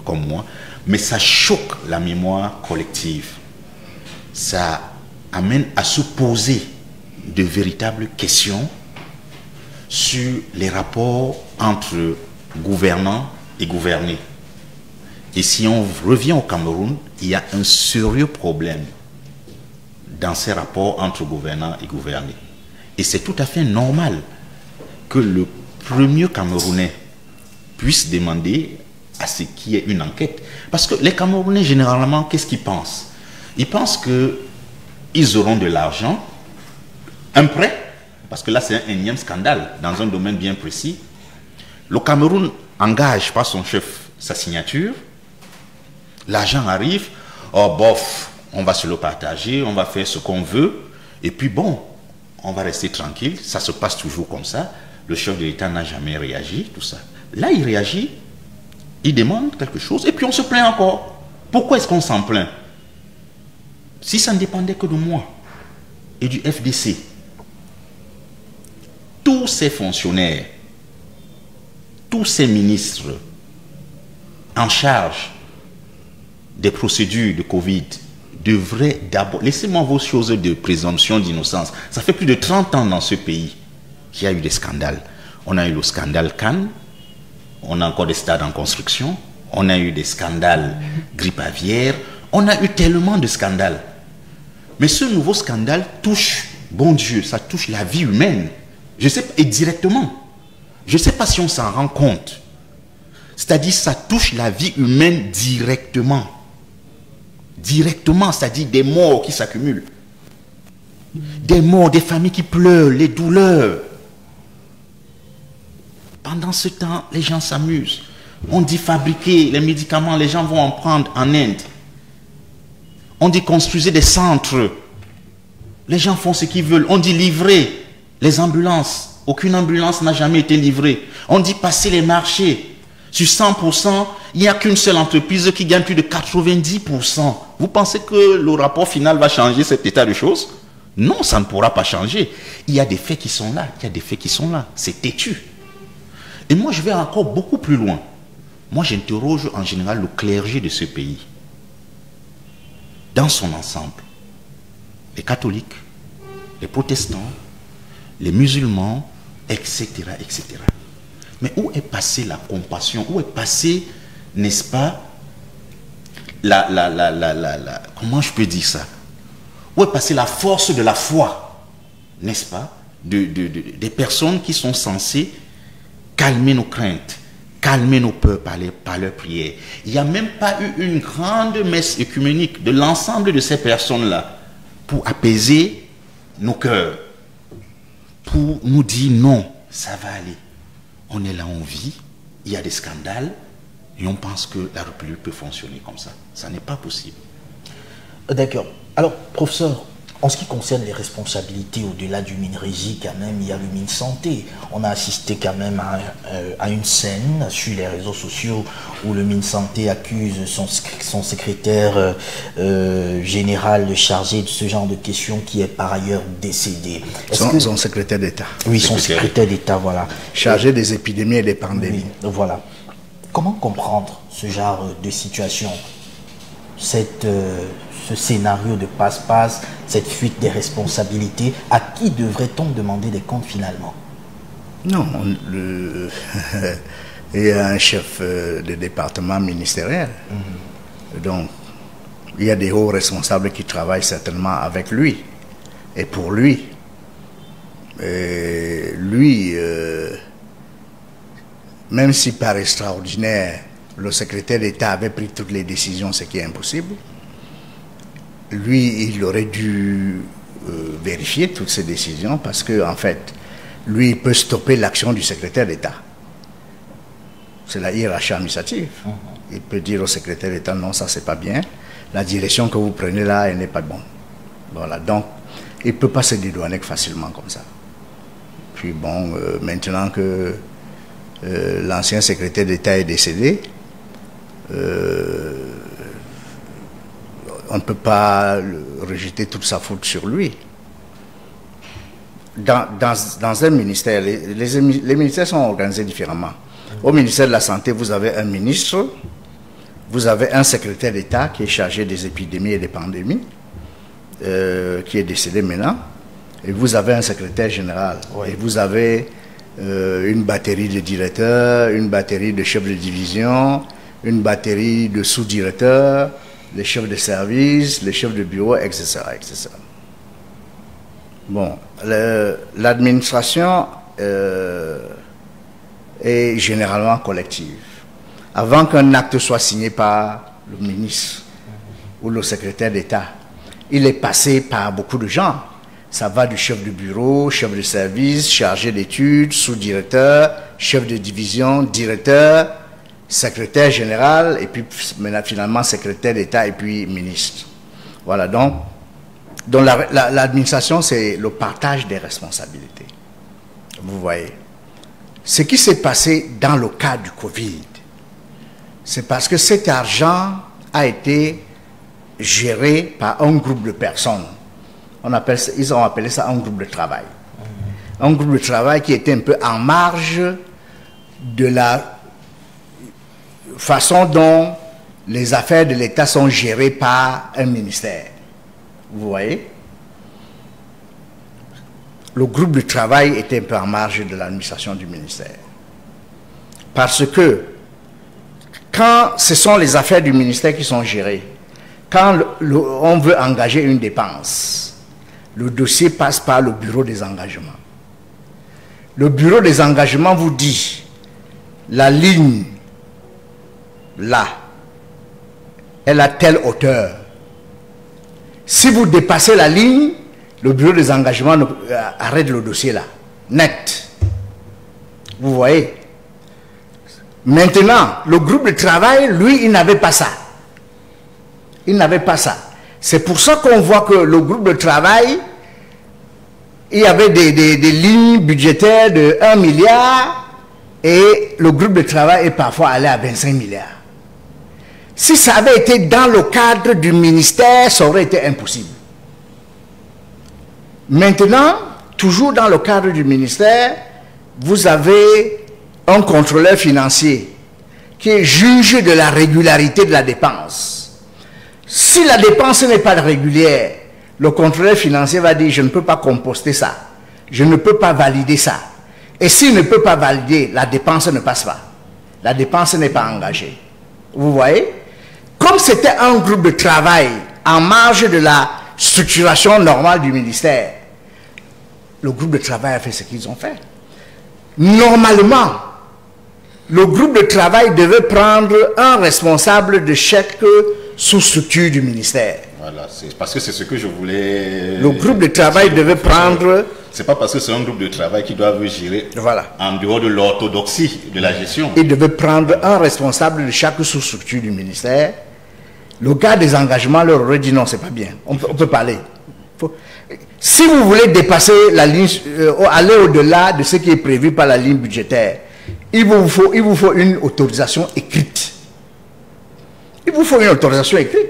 comme moi, mais ça choque la mémoire collective. Ça amène à se poser de véritables questions sur les rapports entre gouvernants et gouvernés. Et si on revient au Cameroun, il y a un sérieux problème dans ces rapports entre gouvernants et gouvernés. Et c'est tout à fait normal que le premier Camerounais puisse demander à ce qu'il y ait une enquête. Parce que les Camerounais, généralement, qu'est-ce qu'ils pensent? Ils pensent qu'ils auront de l'argent, un prêt, parce que là c'est un énième scandale dans un domaine bien précis. Le Cameroun engage par son chef sa signature, l'argent arrive, oh bof, on va se le partager, on va faire ce qu'on veut, et puis bon, on va rester tranquille, ça se passe toujours comme ça. Le chef de l'État n'a jamais réagi, tout ça. Là, il réagit, il demande quelque chose, et puis on se plaint encore. Pourquoi est-ce qu'on s'en plaint? Si ça ne dépendait que de moi et du FDC, tous ces fonctionnaires, tous ces ministres en charge des procédures de Covid devraient d'abord... Laissez-moi vos choses de présomption d'innocence. Ça fait plus de 30 ans dans ce pays qu'il y a eu des scandales. On a eu le scandale Cannes, on a encore des stades en construction, on a eu des scandales grippe aviaire, on a eu tellement de scandales. Mais ce nouveau scandale touche, bon Dieu, ça touche la vie humaine. Je sais, et directement. Je ne sais pas si on s'en rend compte. C'est-à-dire, ça touche la vie humaine directement. Directement, c'est-à-dire des morts qui s'accumulent. Des morts, des familles qui pleurent, les douleurs. Pendant ce temps, les gens s'amusent. On dit fabriquer les médicaments, les gens vont en prendre en Inde. On dit construisez des centres. Les gens font ce qu'ils veulent. On dit livrer les ambulances. Aucune ambulance n'a jamais été livrée. On dit passer les marchés. Sur 100%, il n'y a qu'une seule entreprise qui gagne plus de 90%. Vous pensez que le rapport final va changer cet état de choses? Non, ça ne pourra pas changer. Il y a des faits qui sont là. Il y a des faits qui sont là. C'est têtu. Et moi, je vais encore beaucoup plus loin. Moi, j'interroge en général le clergé de ce pays. dans son ensemble, les catholiques, les protestants, les musulmans, etc., etc. Mais où est passée la compassion? Où est passée, n'est-ce pas, comment je peux dire ça? Où est passée la force de la foi, n'est-ce pas, des personnes qui sont censées calmer nos craintes, calmer nos peurs par leur prière? Il n'y a même pas eu une grande messe œcuménique de l'ensemble de ces personnes-là pour apaiser nos cœurs, pour nous dire non, ça va aller. On est là, on vit, il y a des scandales, et on pense que la République peut fonctionner comme ça. Ça n'est pas possible. D'accord. Alors, professeur, en ce qui concerne les responsabilités au-delà du MINREGI, quand même, il y a le MINSanté. On a assisté quand même à une scène sur les réseaux sociaux où le MINSanté accuse son secrétaire général chargé de ce genre de questions qui est par ailleurs décédé. Son secrétaire d'État. Oui, son secrétaire d'État, voilà. Chargé des épidémies et des pandémies. Oui, voilà. Comment comprendre ce genre de situation, ce scénario de passe-passe, cette fuite des responsabilités? À qui devrait-on demander des comptes finalement? Non, il y a un chef de département ministériel. Donc, il y a des hauts responsables qui travaillent certainement avec lui et pour lui. Et lui, même si par extraordinaire, le secrétaire d'État avait pris toutes les décisions, ce qui est impossible, lui, il aurait dû vérifier toutes ces décisions parce que, en fait, lui, il peut stopper l'action du secrétaire d'État. C'est la hiérarchie administrative. Il peut dire au secrétaire d'État, non, ça c'est pas bien. La direction que vous prenez là, elle n'est pas bonne. Voilà, donc, il ne peut pas se dédouaner facilement comme ça. Puis bon, maintenant que l'ancien secrétaire d'État est décédé, on ne peut pas rejeter toute sa faute sur lui. Dans un ministère, les ministères sont organisés différemment. Au ministère de la Santé, vous avez un ministre, vous avez un secrétaire d'État qui est chargé des épidémies et des pandémies, qui est décédé maintenant, et vous avez un secrétaire général, et vous avez une batterie de directeurs, une batterie de chefs de division, une batterie de sous-directeurs, les chefs de service, les chefs de bureau, etc. etc. Bon, l'administration est généralement collective. Avant qu'un acte soit signé par le ministre ou le secrétaire d'État, il est passé par beaucoup de gens. Ça va du chef de bureau, chef de service, chargé d'études, sous-directeur, chef de division, directeur, secrétaire général, et puis finalement secrétaire d'État et puis ministre. Voilà, donc l'administration, c'est le partage des responsabilités. Vous voyez. Ce qui s'est passé dans le cas du Covid, c'est parce que cet argent a été géré par un groupe de personnes. Ils ont appelé ça un groupe de travail. Un groupe de travail qui était un peu en marge de la façon dont les affaires de l'État sont gérées par un ministère. Vous voyez? Le groupe de travail était un peu en marge de l'administration du ministère. Parce que quand ce sont les affaires du ministère qui sont gérées, quand on veut engager une dépense, le dossier passe par le bureau des engagements. Le bureau des engagements vous dit la ligne là, elle a telle hauteur. Si vous dépassez la ligne, le bureau des engagements arrête le dossier là, net. Vous voyez? Maintenant, le groupe de travail, lui, il n'avait pas ça. Il n'avait pas ça. C'est pour ça qu'on voit que le groupe de travail, il y avait des lignes budgétaires de 1 milliard et le groupe de travail est parfois allé à 25 milliards. Si ça avait été dans le cadre du ministère, ça aurait été impossible. Maintenant, toujours dans le cadre du ministère, vous avez un contrôleur financier qui est juge de la régularité de la dépense. Si la dépense n'est pas régulière, le contrôleur financier va dire, je ne peux pas composter ça. Je ne peux pas valider ça. Et s'il ne peut pas valider, la dépense ne passe pas. La dépense n'est pas engagée. Vous voyez? Comme c'était un groupe de travail en marge de la structuration normale du ministère, le groupe de travail a fait ce qu'ils ont fait. Normalement, le groupe de travail devait prendre un responsable de chaque sous-structure du ministère. Voilà, c'est parce que c'est ce que je voulais... Le groupe de travail devait prendre... C'est pas parce que c'est un groupe de travail qui doit gérer voilà. En dehors de l'orthodoxie de la gestion. Il devait prendre un responsable de chaque sous-structure du ministère. Le gars des engagements leur aurait dit non, c'est pas bien. On peut parler. Si vous voulez dépasser la ligne, aller au-delà de ce qui est prévu par la ligne budgétaire, il vous faut une autorisation écrite. Il vous faut une autorisation écrite.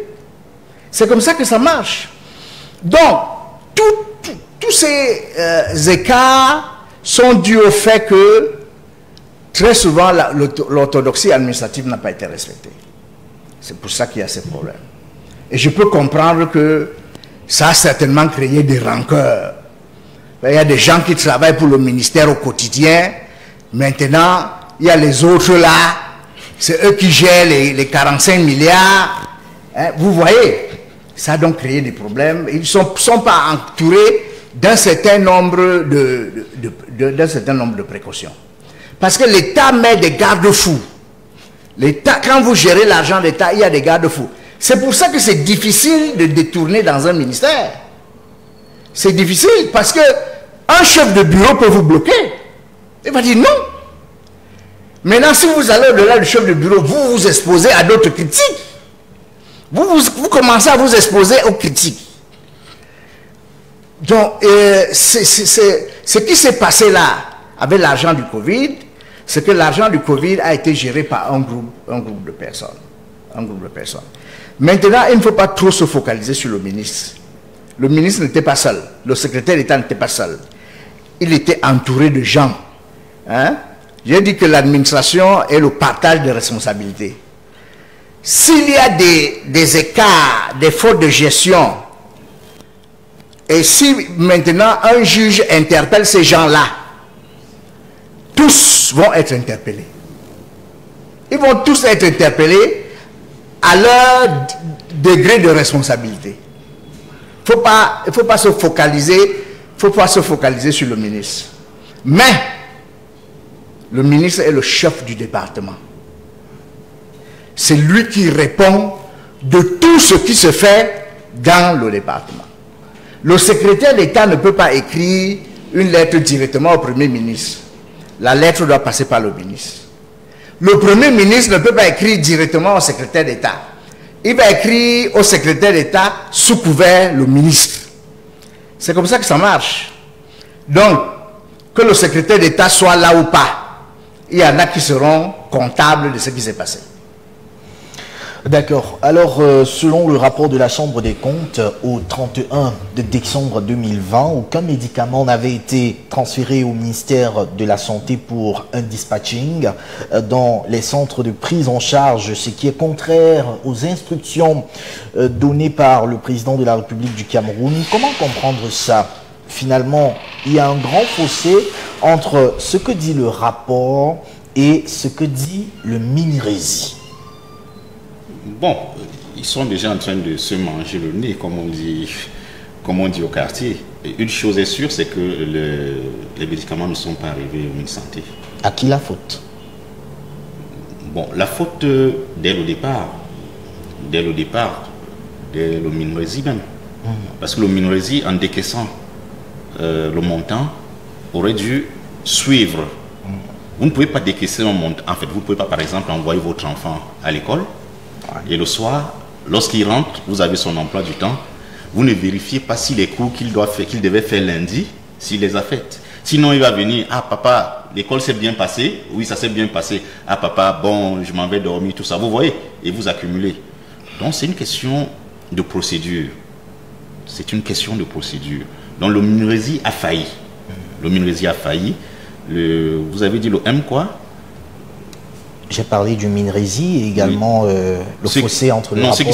C'est comme ça que ça marche. Donc, tous ces écarts sont dus au fait que très souvent l'orthodoxie administrative n'a pas été respectée. C'est pour ça qu'il y a ces problèmes. Et je peux comprendre que ça a certainement créé des rancœurs. Il y a des gens qui travaillent pour le ministère au quotidien. Maintenant, il y a les autres là. C'est eux qui gèrent les 45 milliards. Hein, vous voyez, ça a donc créé des problèmes. Ils ne sont pas entourés d'un certain nombre de précautions. Parce que l'État met des garde-fous. L'État, quand vous gérez l'argent de l'État, il y a des garde-fous. C'est pour ça que c'est difficile de détourner dans un ministère. C'est difficile parce que un chef de bureau peut vous bloquer. Il va dire non. Maintenant, si vous allez au-delà du chef de bureau, vous vous exposez à d'autres critiques. Vous commencez à vous exposer aux critiques. Donc, ce qui s'est passé là, avec l'argent du Covid, c'est que l'argent du Covid a été géré par un groupe de personnes. Un groupe de personnes. Maintenant, il ne faut pas trop se focaliser sur le ministre. Le ministre n'était pas seul. Le secrétaire d'État n'était pas seul. Il était entouré de gens. Hein? J'ai dit que l'administration est le partage des responsabilités. S'il y a des écarts, des fautes de gestion, et si maintenant un juge interpelle ces gens-là, tous vont être interpellés. Ils vont tous être interpellés à leur degré de responsabilité. Il ne faut pas se focaliser sur le ministre. Mais le ministre est le chef du département. C'est lui qui répond de tout ce qui se fait dans le département. Le secrétaire d'État ne peut pas écrire une lettre directement au Premier ministre. La lettre doit passer par le ministre. Le Premier ministre ne peut pas écrire directement au secrétaire d'État. Il va écrire au secrétaire d'État sous couvert le ministre. C'est comme ça que ça marche. Donc, que le secrétaire d'État soit là ou pas, il y en a qui seront comptables de ce qui s'est passé. D'accord. Alors, selon le rapport de la Chambre des comptes, au 31 de décembre 2020, aucun médicament n'avait été transféré au ministère de la Santé pour un dispatching dans les centres de prise en charge, ce qui est contraire aux instructions données par le président de la République du Cameroun. Comment comprendre ça? Finalement, il y a un grand fossé entre ce que dit le rapport et ce que dit le MINRESI. Bon, ils sont déjà en train de se manger le nez, comme on dit au quartier. Et une chose est sûre, c'est que les médicaments ne sont pas arrivés au ministère de la Santé. À qui la faute? Bon, la faute dès le départ, dès le MINRESI même. Parce que le MINRESI, en décaissant le montant, aurait dû suivre. Vous ne pouvez pas décaisser un montant. En fait, vous ne pouvez pas, par exemple, envoyer votre enfant à l'école. Et le soir, lorsqu'il rentre, vous avez son emploi du temps. Vous ne vérifiez pas si les cours qu'il devait faire lundi, s'il les a faites. Sinon, il va venir, ah papa, l'école s'est bien passée. Oui, ça s'est bien passé. Ah papa, bon, je m'en vais dormir, tout ça. Vous voyez, et vous accumulez. Donc, c'est une question de procédure. C'est une question de procédure. Donc, le MINRESI a failli. Le MINRESI a failli. Vous avez dit le M quoi? J'ai parlé du Minresi et également le fossé entre les... Non, ceux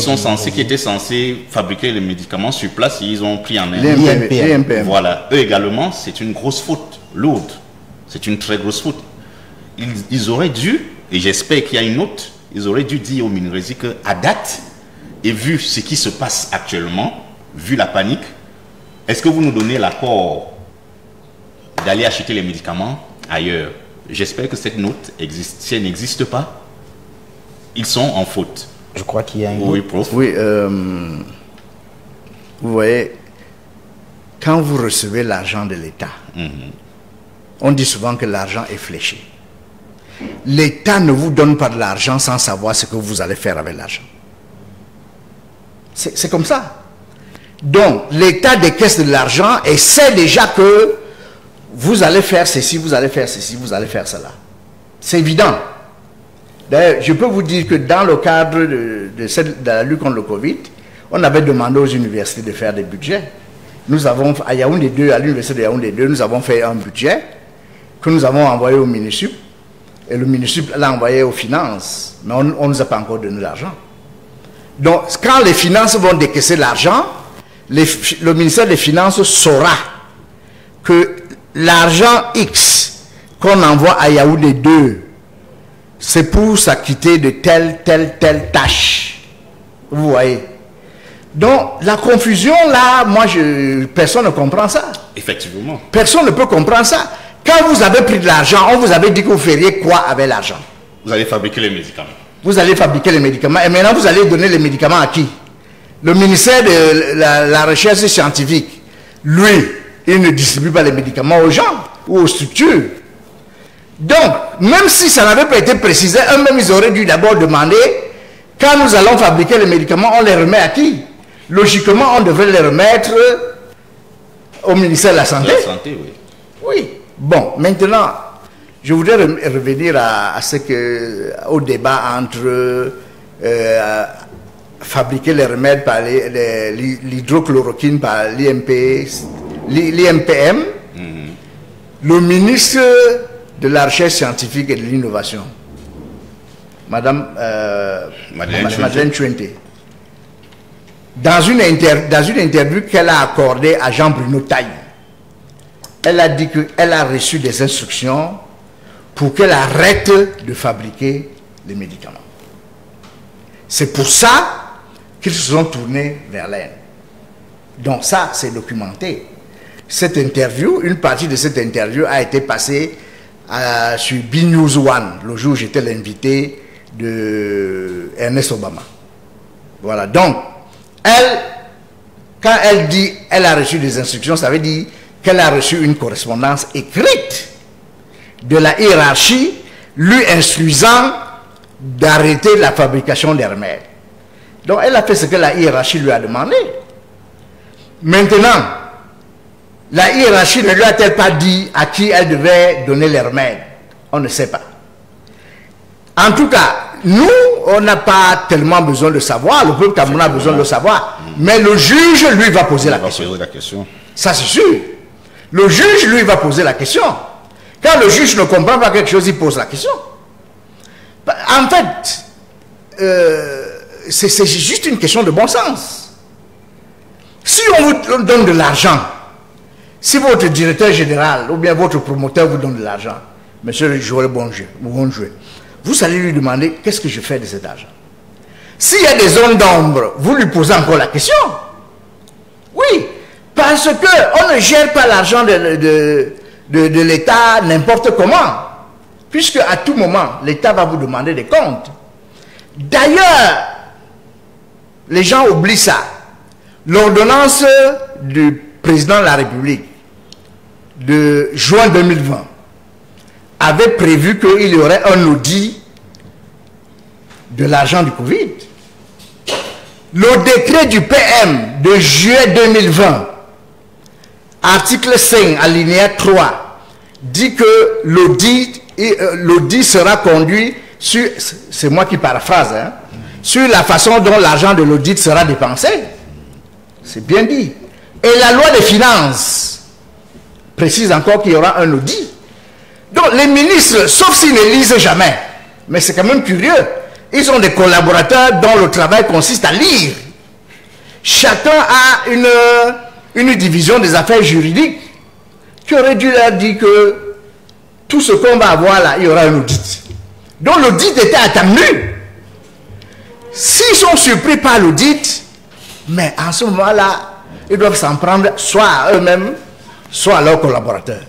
qui étaient censés fabriquer les médicaments sur place, ils ont pris en main. L'INPM. Voilà, eux également, c'est une grosse faute, lourde. C'est une très grosse faute. Ils auraient dû, et j'espère qu'il y a une autre, ils auraient dû dire au Minresi qu'à date, et vu ce qui se passe actuellement, vu la panique, est-ce que vous nous donnez l'accord d'aller acheter les médicaments ailleurs? J'espère que cette note existe. Si elle n'existe pas, ils sont en faute. Je crois qu'il y a une... Oui, prof. Oui, vous voyez, quand vous recevez l'argent de l'État, on dit souvent que l'argent est fléché. L'État ne vous donne pas de l'argent sans savoir ce que vous allez faire avec l'argent. C'est comme ça. Donc, l'État décaisse de l'argent et sait déjà que vous allez faire ceci, vous allez faire ceci, vous allez faire cela. C'est évident. D'ailleurs, je peux vous dire que dans le cadre de la lutte contre le Covid, on avait demandé aux universités de faire des budgets. Nous avons, à Yaoundé 2, à l'université de Yaoundé 2, nous avons fait un budget que nous avons envoyé au MINUSUP. Et le MINUSUP l'a envoyé aux finances. Mais on ne nous a pas encore donné l'argent. Donc, quand les finances vont décaisser l'argent, le ministère des Finances saura que l'argent X qu'on envoie à Yaoundé 2, c'est pour s'acquitter de telle tâche. Vous voyez. Donc, la confusion, là, personne ne comprend ça. Effectivement. Personne ne peut comprendre ça. Quand vous avez pris de l'argent, on vous avait dit que vous feriez quoi avec l'argent? Vous allez fabriquer les médicaments. Vous allez fabriquer les médicaments. Et maintenant, vous allez donner les médicaments à qui? Le ministère de la Recherche scientifique, lui, il ne distribue pas les médicaments aux gens ou aux structures. Donc, même si ça n'avait pas été précisé, eux-mêmes, ils auraient dû d'abord demander, quand nous allons fabriquer les médicaments, on les remet à qui? Logiquement, on devrait les remettre au ministère de la Santé. Oui. Oui. Bon, maintenant, je voudrais revenir au débat entre fabriquer les remèdes par l'hydrochloroquine par l'INPM, le ministre de la Recherche scientifique et de l'innovation, Madame Madeleine Chuente, dans une interview qu'elle a accordée à Jean-Bruno Taille, elle a dit qu'elle a reçu des instructions pour qu'elle arrête de fabriquer les médicaments. C'est pour ça qu'ils se sont tournés vers l'Inde. Donc ça, c'est documenté. Cette interview, une partie de cette interview a été passée sur B-News One, le jour où j'étais l'invité de Ernest Obama. Voilà, donc, quand elle dit qu'elle a reçu des instructions, ça veut dire qu'elle a reçu une correspondance écrite de la hiérarchie lui instruisant d'arrêter la fabrication des remèdes. Donc elle a fait ce que la hiérarchie lui a demandé. Maintenant, la hiérarchie ne lui a-t-elle pas dit à qui elle devait donner les remèdes? On ne sait pas. En tout cas, nous, on n'a pas tellement besoin de savoir, le peuple camerounais a besoin de le savoir, mais le juge, lui, va poser la question. Ça, c'est sûr. Le juge, lui, va poser la question. Quand le juge ne comprend pas quelque chose, il pose la question. En fait, c'est juste une question de bon sens. Si on vous donne de l'argent, si votre directeur général ou bien votre promoteur vous donne de l'argent, monsieur Joël Bonjoué, vous allez lui demander qu'est-ce que je fais de cet argent. S'il y a des zones d'ombre, vous lui posez encore la question. Oui, parce qu'on ne gère pas l'argent de l'État n'importe comment. Puisque à tout moment, l'État va vous demander des comptes. D'ailleurs, les gens oublient ça. L'ordonnance du président de la République de juin 2020 avait prévu qu'il y aurait un audit de l'argent du Covid. Le décret du PM de juillet 2020, article 5, alinéa 3, dit que l'audit sera conduit sur, c'est moi qui paraphrase, hein, sur la façon dont l'argent de l'audit sera dépensé. C'est bien dit. Et la loi des finances précise encore qu'il y aura un audit. Donc les ministres, sauf s'ils ne lisent jamais, Mais c'est quand même curieux. Ils ont des collaborateurs dont le travail consiste à lire. Chacun a une division des affaires juridiques qui aurait dû leur dire que tout ce qu'on va avoir là, il y aura un audit. Donc l'audit était attendu. S'ils sont surpris par l'audit, mais en ce moment-là, ils doivent s'en prendre soit à eux-mêmes, soit à leurs collaborateurs.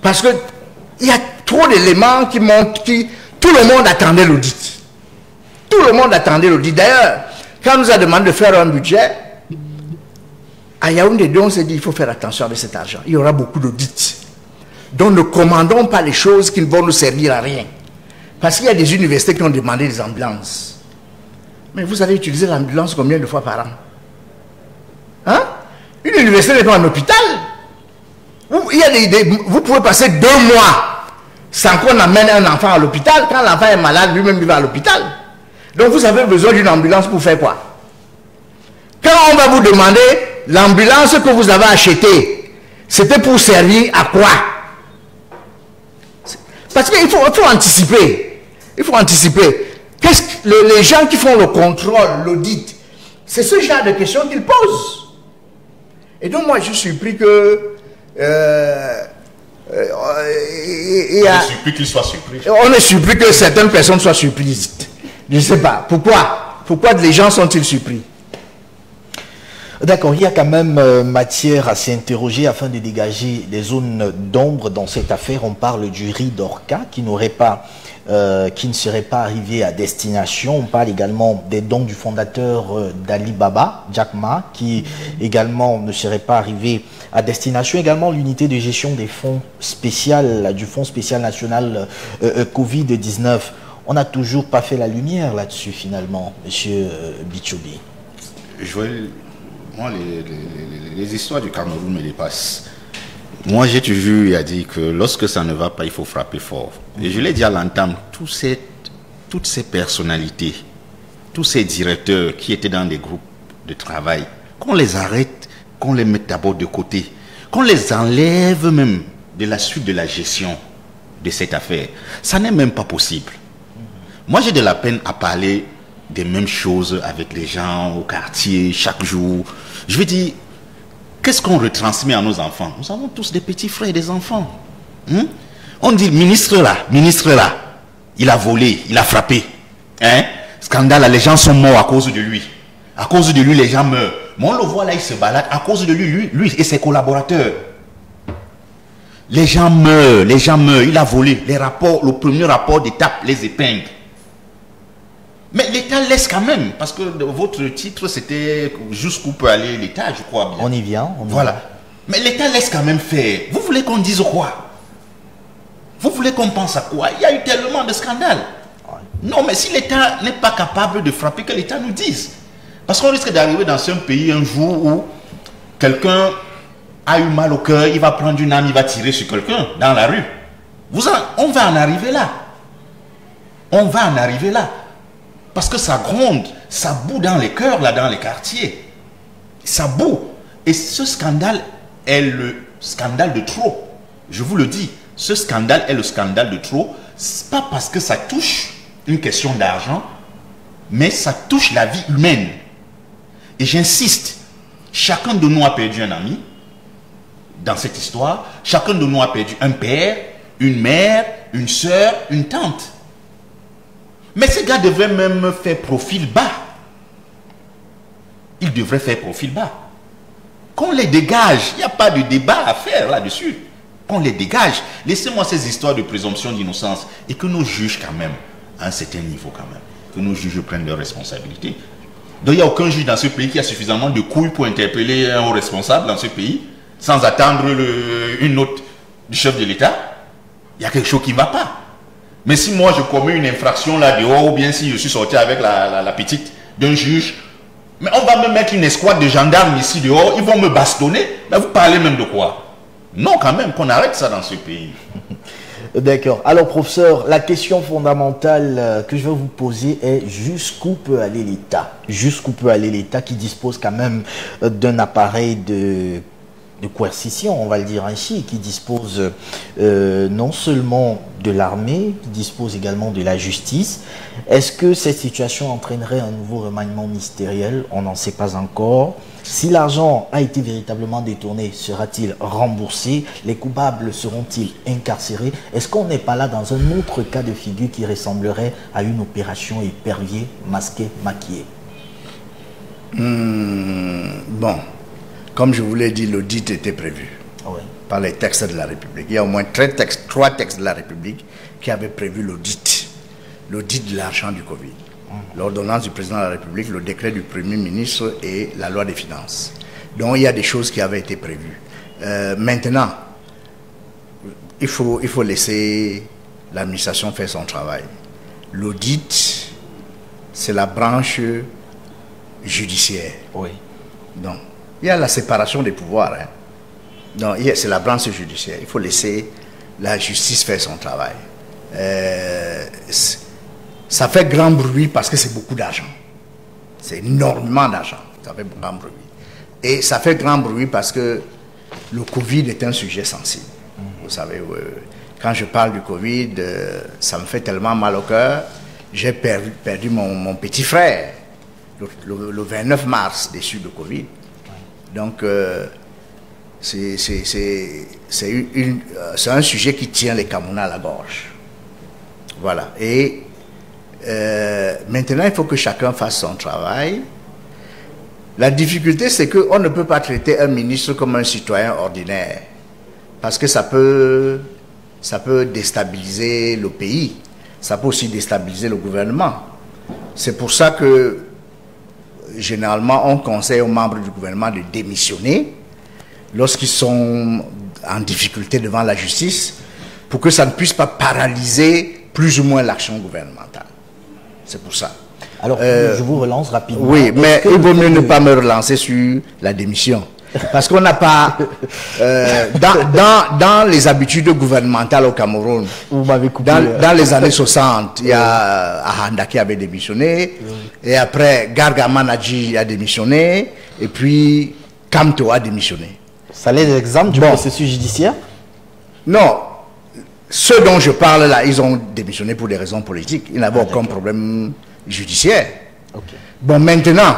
Parce qu'il y a trop d'éléments qui montrent que tout le monde attendait l'audit. Tout le monde attendait l'audit. D'ailleurs, quand on nous a demandé de faire un budget, à Yaoundé, on s'est dit qu'il faut faire attention avec cet argent. Il y aura beaucoup d'audits. Donc ne commandons pas les choses qui ne vont nous servir à rien. Parce qu'il y a des universités qui ont demandé des ambulances. Mais vous allez utiliser l'ambulance combien de fois par an? Hein? Une université n'est pas un hôpital. Vous pouvez passer 2 mois sans qu'on amène un enfant à l'hôpital. Quand l'enfant est malade, lui-même il va à l'hôpital. Donc vous avez besoin d'une ambulance pour faire quoi? Quand on va vous demander l'ambulance que vous avez achetée, c'était pour servir à quoi? Parce qu'il faut anticiper. Il faut anticiper. Qu'est-ce que les gens qui font le contrôle, l'audit, c'est ce genre de questions qu'ils posent. Et donc moi je suis surpris que On est surpris qu'ils soient surpris. On est surpris que certaines personnes soient surprises. Je ne sais pas. Pourquoi les gens sont-ils surpris? D'accord, il y a quand même matière à s'interroger afin de dégager des zones d'ombre dans cette affaire. On parle du riz d'Orca qui ne serait pas arrivé à destination. On parle également des dons du fondateur d'Alibaba, Jack Ma, qui également ne serait pas arrivé à destination. Également l'unité de gestion des fonds spécial, du Fonds spécial national Covid-19. On n'a toujours pas fait la lumière là-dessus finalement, monsieur Bichobi. Joël, moi les histoires du Cameroun me dépassent. Moi j'ai toujours dit que lorsque ça ne va pas, il faut frapper fort. Et je l'ai dit à l'entame, toutes ces personnalités, tous ces directeurs qui étaient dans des groupes de travail, qu'on les arrête, qu'on les mette d'abord de côté, qu'on les enlève même de la suite de la gestion de cette affaire. Ça n'est même pas possible. Moi j'ai de la peine à parler des mêmes choses avec les gens au quartier chaque jour. Je veux dire, qu'est-ce qu'on retransmet à nos enfants? Nous avons tous des petits frères et des enfants. On dit ministre là, il a volé, il a frappé. Scandale, les gens sont morts à cause de lui. À cause de lui, les gens meurent. Mais on le voit là, il se balade à cause de lui et ses collaborateurs. Les gens meurent, il a volé. Les rapports, le premier rapport d'étape, les épingles. Mais l'État laisse quand même, parce que votre titre c'était jusqu'où peut aller l'État, je crois bien. On y vient. Voilà. Mais l'État laisse quand même faire. Vous voulez qu'on dise quoi? Vous voulez qu'on pense à quoi? Il y a eu tellement de scandales. Non, mais si l'État n'est pas capable de frapper, que l'État nous dise. Parce qu'on risque d'arriver dans un pays un jour où quelqu'un a eu mal au cœur, il va prendre une arme, il va tirer sur quelqu'un dans la rue. On va en arriver là. On va en arriver là. Parce que ça gronde, ça boue dans les cœurs, là, dans les quartiers. Ça boue. Et ce scandale est le scandale de trop. Je vous le dis, ce scandale est le scandale de trop. Ce n'est pas parce que ça touche une question d'argent, mais ça touche la vie humaine. Et j'insiste, chacun de nous a perdu un ami dans cette histoire. Chacun de nous a perdu un père, une mère, une soeur, une tante. Mais ces gars devraient même faire profil bas. Ils devraient faire profil bas. Qu'on les dégage. Il n'y a pas de débat à faire là-dessus. Qu'on les dégage. Laissez-moi ces histoires de présomption d'innocence. Et que nos juges quand même, à un certain niveau quand même, que nos juges prennent leurs responsabilités. Donc il n'y a aucun juge dans ce pays qui a suffisamment de couilles pour interpeller un haut responsable dans ce pays, sans attendre une note du chef de l'État. Il y a quelque chose qui ne va pas. Mais si moi je commets une infraction là dehors, ou bien si je suis sorti avec la petite d'un juge, mais on va me mettre une escouade de gendarmes ici dehors, ils vont me bastonner. Mais vous parlez même de quoi? Non, quand même, qu'on arrête ça dans ce pays. D'accord. Alors, professeur, la question fondamentale que je vais vous poser est jusqu'où peut aller l'État? Jusqu'où peut aller l'État qui dispose quand même d'un appareil de coercition, on va le dire ainsi, qui dispose non seulement de l'armée, qui dispose également de la justice. Est-ce que cette situation entraînerait un nouveau remaniement ministériel? On n'en sait pas encore. Si l'argent a été véritablement détourné, sera-t-il remboursé? Les coupables seront-ils incarcérés? Est-ce qu'on n'est pas là dans un autre cas de figure qui ressemblerait à une opération épervier, masquée, maquillée? Bon, comme je vous l'ai dit, l'audit était prévu par les textes de la République. Il y a au moins trois textes de la République qui avaient prévu l'audit de l'argent du Covid. L'ordonnance du président de la République, le décret du Premier ministre et la loi des finances. Donc il y a des choses qui avaient été prévues. Maintenant, il faut laisser l'administration faire son travail. L'audit, c'est la branche judiciaire. Oui. Donc, il y a la séparation des pouvoirs. Donc, c'est la branche judiciaire. Il faut laisser la justice faire son travail. Ça fait grand bruit parce que c'est beaucoup d'argent. C'est énormément d'argent. Ça fait grand bruit. Et ça fait grand bruit parce que le Covid est un sujet sensible. Vous savez, quand je parle du Covid, ça me fait tellement mal au cœur. J'ai perdu mon petit frère le 29 mars déçu de Covid. Donc, c'est un sujet qui tient les Camerounais à la gorge. Voilà. Et maintenant, il faut que chacun fasse son travail. La difficulté, c'est qu'on ne peut pas traiter un ministre comme un citoyen ordinaire. Parce que ça peut déstabiliser le pays. Ça peut aussi déstabiliser le gouvernement. C'est pour ça que, généralement, on conseille aux membres du gouvernement de démissionner lorsqu'ils sont en difficulté devant la justice, pour que ça ne puisse pas paralyser plus ou moins l'action gouvernementale. C'est pour ça. Alors, je vous relance rapidement. Oui, mais il vaut mieux ne pas me relancer sur la démission. Parce qu'on n'a pas... dans les habitudes gouvernementales au Cameroun, dans les années 60, il y a Ahanda qui avait démissionné, et après Garga Manadji a démissionné, et puis Kamto a démissionné. Ça l'est l'exemple du processus judiciaire? Non. Ceux dont je parle là, ils ont démissionné pour des raisons politiques. Ils n'avaient aucun problème judiciaire. Bon, maintenant,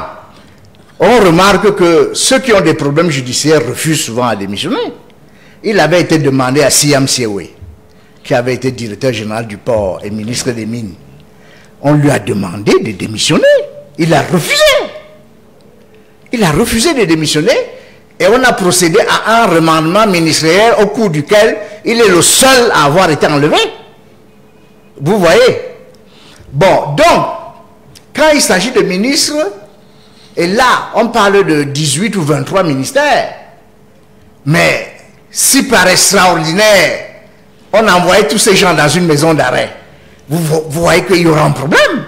on remarque que ceux qui ont des problèmes judiciaires refusent souvent à démissionner. Il avait été demandé à Siam Siewe, qui avait été directeur général du port et ministre des Mines. On lui a demandé de démissionner. Il a refusé. Il a refusé de démissionner. Et on a procédé à un remandement ministériel au cours duquel il est le seul à avoir été enlevé. Vous voyez? Bon, donc, quand il s'agit de ministres, et là, on parle de 18 ou 23 ministères, mais si par extraordinaire, on envoyait tous ces gens dans une maison d'arrêt, vous voyez qu'il y aura un problème.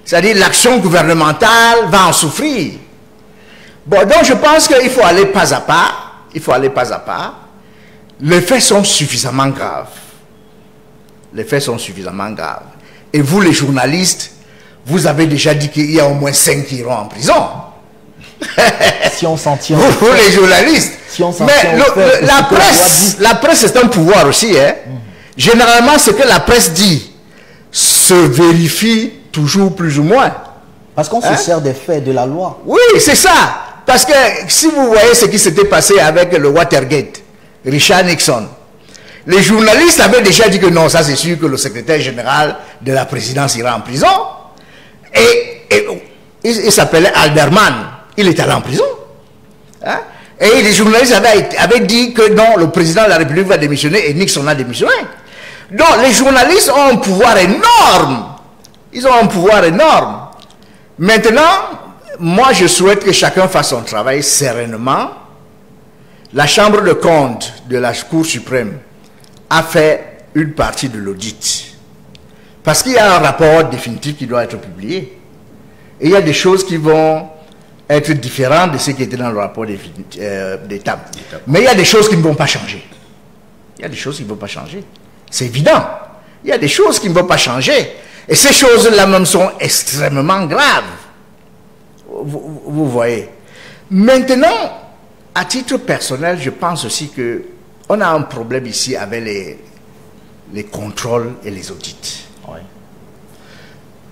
C'est-à-dire l'action gouvernementale va en souffrir. Bon, donc je pense qu'il faut aller pas à pas. Il faut aller pas à pas. Les faits sont suffisamment graves. Les faits sont suffisamment graves. Et vous, les journalistes, vous avez déjà dit qu'il y a au moins 5 qui iront en prison. Si on s'en tient. Vous, les journalistes. Si on s'en mais la presse, c'est un pouvoir aussi. Hein. Généralement, ce que la presse dit se vérifie toujours plus ou moins. Parce qu'on se sert des faits de la loi. Oui, c'est ça. Parce que si vous voyez ce qui s'était passé avec le Watergate, Richard Nixon, les journalistes avaient déjà dit que non, ça c'est sûr que le secrétaire général de la présidence ira en prison. Et il s'appelait Alderman. Il est allé en prison. Hein? Et les journalistes avaient dit que non, le président de la République va démissionner et Nixon a démissionné. Donc les journalistes ont un pouvoir énorme. Ils ont un pouvoir énorme. Maintenant, moi je souhaite que chacun fasse son travail sereinement. La Chambre de comptes de la Cour suprême a fait une partie de l'audit. Parce qu'il y a un rapport définitif qui doit être publié. Et il y a des choses qui vont être différentes de ce qui était dans le rapport d'étape. Mais il y a des choses qui ne vont pas changer. Il y a des choses qui ne vont pas changer. C'est évident. Il y a des choses qui ne vont pas changer. Et ces choses-là même sont extrêmement graves. Vous voyez. Maintenant, à titre personnel, je pense aussi que on a un problème ici avec les contrôles et les audits. Oui.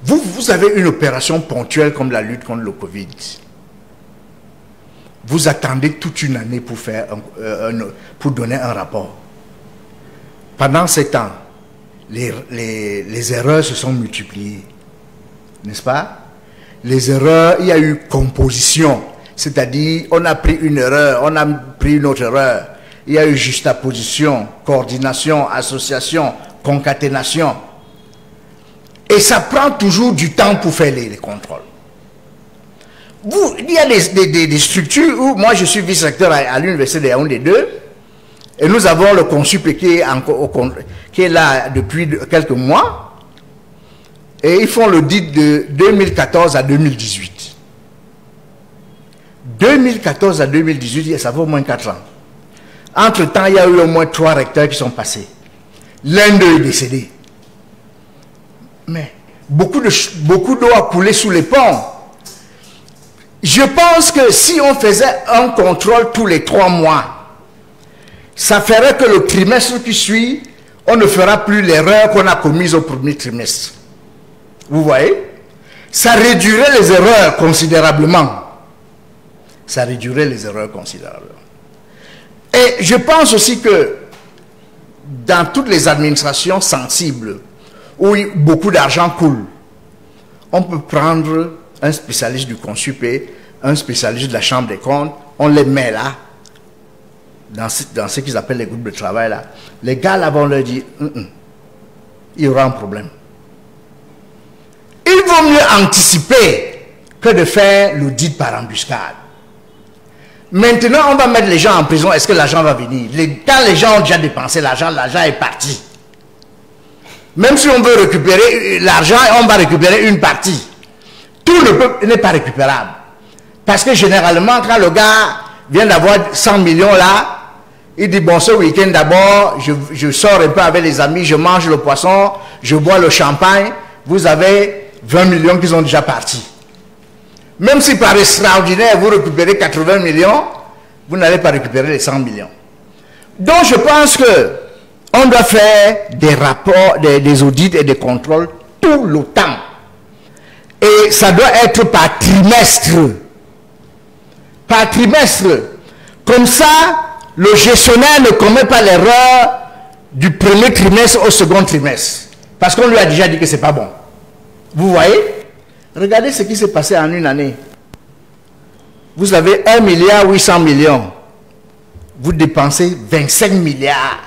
Vous avez une opération ponctuelle comme la lutte contre le Covid. Vous attendez toute une année pour, pour donner un rapport. Pendant ce temps, les erreurs se sont multipliées. N'est-ce pas? Les erreurs, il y a eu composition. C'est-à-dire, on a pris une erreur, on a pris une autre erreur. Il y a eu juxtaposition, coordination, association, concaténation. Et ça prend toujours du temps pour faire les contrôles. Il y a des structures où, moi je suis vice-recteur à l'université de Yaoundé 2, et nous avons le consup qui est là depuis quelques mois, et ils font l'audit de 2014 à 2018. 2014 à 2018, ça fait au moins 4 ans. Entre-temps, il y a eu au moins 3 recteurs qui sont passés. L'un d'eux est décédé. Mais beaucoup d'eau a coulé sous les ponts. Je pense que si on faisait un contrôle tous les 3 mois, ça ferait que le trimestre qui suit, on ne fera plus l'erreur qu'on a commise au premier trimestre. Vous voyez? Ça réduirait les erreurs considérablement. Ça réduirait les erreurs considérablement. Et je pense aussi que dans toutes les administrations sensibles, où beaucoup d'argent coule, on peut prendre un spécialiste du consup, un spécialiste de la chambre des comptes, on les met là, dans ce qu'ils appellent les groupes de travail là. Les gars là vont leur dire, il y aura un problème. Il vaut mieux anticiper que de faire l'audit par embuscade. Maintenant, on va mettre les gens en prison, est-ce que l'argent va venir? Quand les gens ont déjà dépensé l'argent est parti. Même si on veut récupérer l'argent, on va récupérer une partie. Tout n'est pas récupérable. Parce que généralement, quand le gars vient d'avoir 100 millions là, il dit, bon, ce week-end d'abord, je sors un peu avec les amis, je mange le poisson, je bois le champagne, vous avez 20 millions qui sont déjà partis. Même si par extraordinaire, vous récupérez 80 millions, vous n'allez pas récupérer les 100 millions. Donc, je pense que on doit faire des rapports, des audits et des contrôles tout le temps. Et ça doit être par trimestre. Par trimestre. Comme ça, le gestionnaire ne commet pas l'erreur du premier trimestre au second trimestre. Parce qu'on lui a déjà dit que ce n'est pas bon. Vous voyez? Regardez ce qui s'est passé en une année. Vous avez 1,8 milliard. Vous dépensez 25 milliards.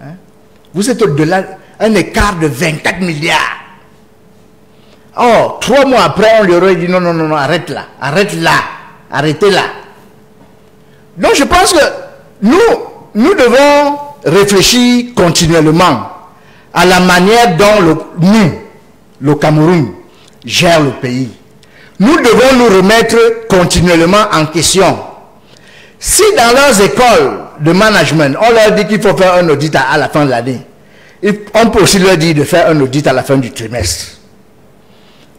Hein? Vous êtes au-delà, un écart de 24 milliards. Or, 3 mois après, on lui aurait dit non, arrête là, arrêtez là. Donc je pense que nous devons réfléchir continuellement à la manière dont le Cameroun gère le pays. Nous devons nous remettre continuellement en question. Si dans leurs écoles de management, on leur dit qu'il faut faire un audit à la fin de l'année, on peut aussi leur dire de faire un audit à la fin du trimestre.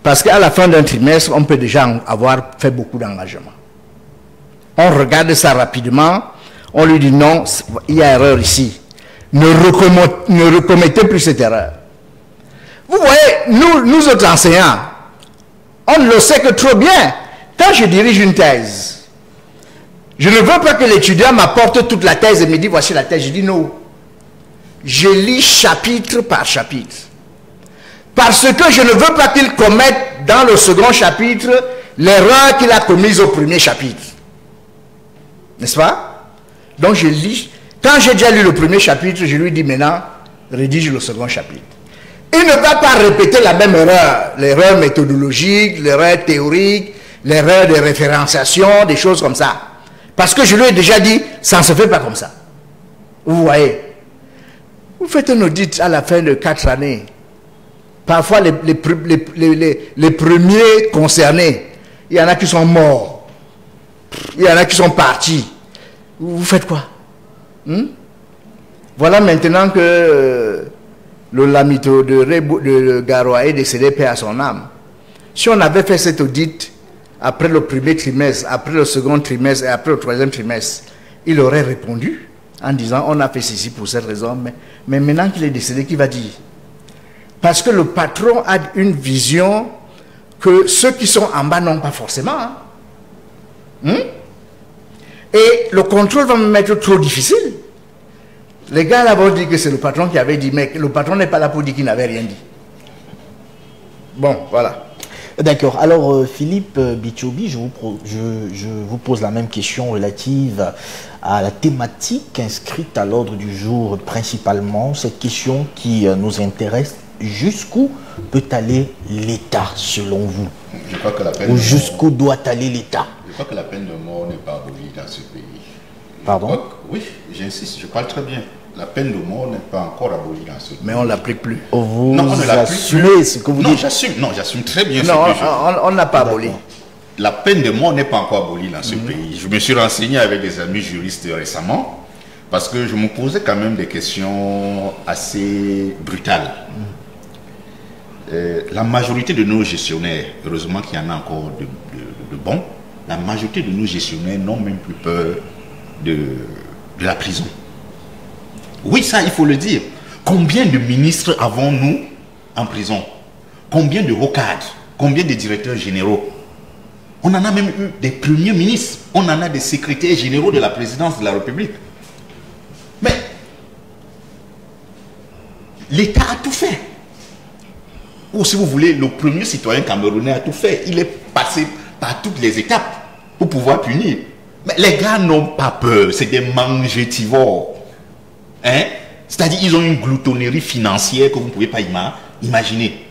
Parce qu'à la fin d'un trimestre, on peut déjà avoir fait beaucoup d'engagement. On regarde ça rapidement, on lui dit non, il y a erreur ici. Ne recommettez plus cette erreur. Vous voyez, nous autres enseignants, on ne le sait que trop bien. Quand je dirige une thèse, je ne veux pas que l'étudiant m'apporte toute la thèse et me dise voici la thèse. Je dis non. Je lis chapitre par chapitre. Parce que je ne veux pas qu'il commette dans le second chapitre l'erreur qu'il a commise au premier chapitre. N'est-ce pas? Donc je lis. Quand j'ai déjà lu le premier chapitre, je lui dis maintenant, rédige le second chapitre. Il ne va pas répéter la même erreur. L'erreur méthodologique, l'erreur théorique, l'erreur de référenciation, des choses comme ça. Parce que je lui ai déjà dit, ça ne se fait pas comme ça. Vous voyez? Vous faites un audit à la fin de 4 années. Parfois, les premiers concernés, il y en a qui sont morts. Il y en a qui sont partis. Vous faites quoi? Voilà maintenant que le Lamito de Garoua est décédé, paix à son âme. Si on avait fait cet audit après le premier trimestre, après le second trimestre et après le troisième trimestre, il aurait répondu. en disant on a fait ceci pour cette raison, mais maintenant qu'il est décédé, qui va dire? Parce que le patron a une vision que ceux qui sont en bas n'ont pas forcément. Et le contrôle va me mettre trop difficile. Les gars là vont dire que c'est le patron qui avait dit, mais le patron n'est pas là pour dire qu'il n'avait rien dit. Bon, voilà. D'accord. Alors, Philippe Bichobi, je vous pose la même question relative à la thématique inscrite à l'ordre du jour principalement. Cette question qui nous intéresse, jusqu'où peut aller l'État selon vous? Je crois que la peine ou jusqu'où doit aller l'État? Je crois que la peine de mort n'est pas abolie dans ce pays. Pardon? Oui, j'insiste, je parle très bien. La peine de mort n'est pas encore abolie dans ce pays. Mais on ne l'applique plus. Vous non, on ne l'applique assumez ce que vous dites? J'assume très bien non, ce que on n'a pas aboli. La peine de mort n'est pas encore abolie dans ce pays. Je me suis renseigné avec des amis juristes récemment parce que je me posais quand même des questions assez brutales. La majorité de nos gestionnaires, heureusement qu'il y en a encore de bons, la majorité de nos gestionnaires n'ont même plus peur de la prison. Oui, ça, il faut le dire. Combien de ministres avons-nous en prison? Combien de hauts cadres? Combien de directeurs généraux? On en a même eu des premiers ministres. On en a des secrétaires généraux de la présidence de la République. Mais l'État a tout fait. Ou si vous voulez, le premier citoyen camerounais a tout fait. Il est passé par toutes les étapes pour pouvoir punir. Mais les gars n'ont pas peur. C'est des mangétivores. C'est-à-dire qu'ils ont une gloutonnerie financière que vous ne pouvez pas imaginer.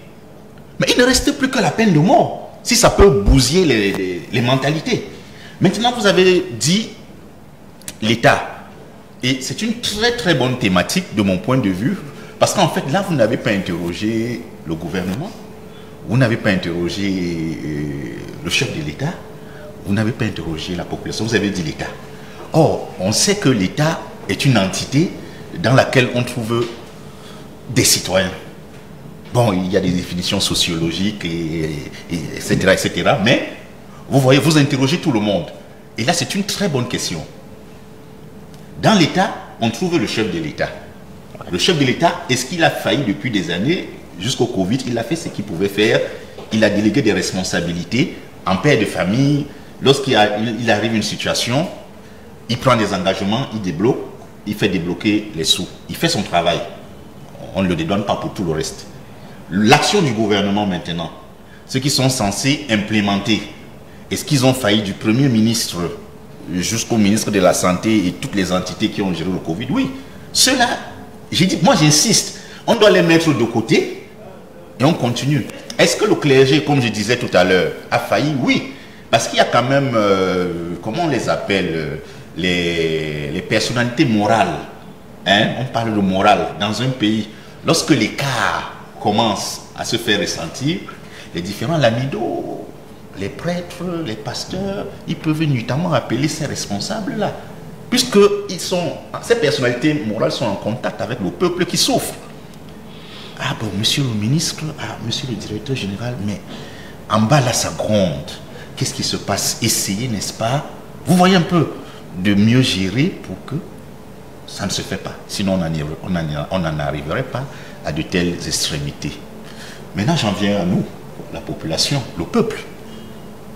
Mais il ne reste plus que la peine de mort, si ça peut bousiller les mentalités. Maintenant, vous avez dit l'État. Et c'est une très très bonne thématique de mon point de vue, parce qu'en fait, là, vous n'avez pas interrogé le gouvernement, vous n'avez pas interrogé le chef de l'État, vous n'avez pas interrogé la population, vous avez dit l'État. Or, on sait que l'État est une entité dans laquelle on trouve des citoyens. Bon, il y a des définitions sociologiques, etc., mais vous voyez, vous interrogez tout le monde. Et là, c'est une très bonne question. Dans l'État, on trouve le chef de l'État. Le chef de l'État, est-ce qu'il a failli depuis des années, jusqu'au Covid, il a fait ce qu'il pouvait faire, il a délégué des responsabilités en père de famille. Lorsqu'il arrive une situation, il prend des engagements, il débloque, il fait débloquer les sous. Il fait son travail. On ne le dédouane pas pour tout le reste. L'action du gouvernement maintenant, ceux qui sont censés implémenter, est-ce qu'ils ont failli du Premier ministre jusqu'au ministre de la Santé et toutes les entités qui ont géré le Covid? Oui. Ceux-là, j'ai dit, moi j'insiste, on doit les mettre de côté et on continue. Est-ce que le clergé, comme je disais tout à l'heure, a failli? Oui. Parce qu'il y a quand même, comment on les appelle, les personnalités morales. On parle de morale dans un pays. Lorsque l'écart commence à se faire ressentir, les différents lamidos, les prêtres, les pasteurs, ils peuvent notamment appeler ces responsables-là. Puisque ces personnalités morales sont en contact avec le peuple qui souffre. Ah bon, monsieur le ministre, monsieur le directeur général, mais en bas là, ça gronde. Qu'est-ce qui se passe? Essayez, n'est-ce pas? Vous voyez un peu de mieux gérer pour que ça ne se fait pas. Sinon, on n'en arriverait pas à de telles extrémités. Maintenant, j'en viens à nous, la population, le peuple.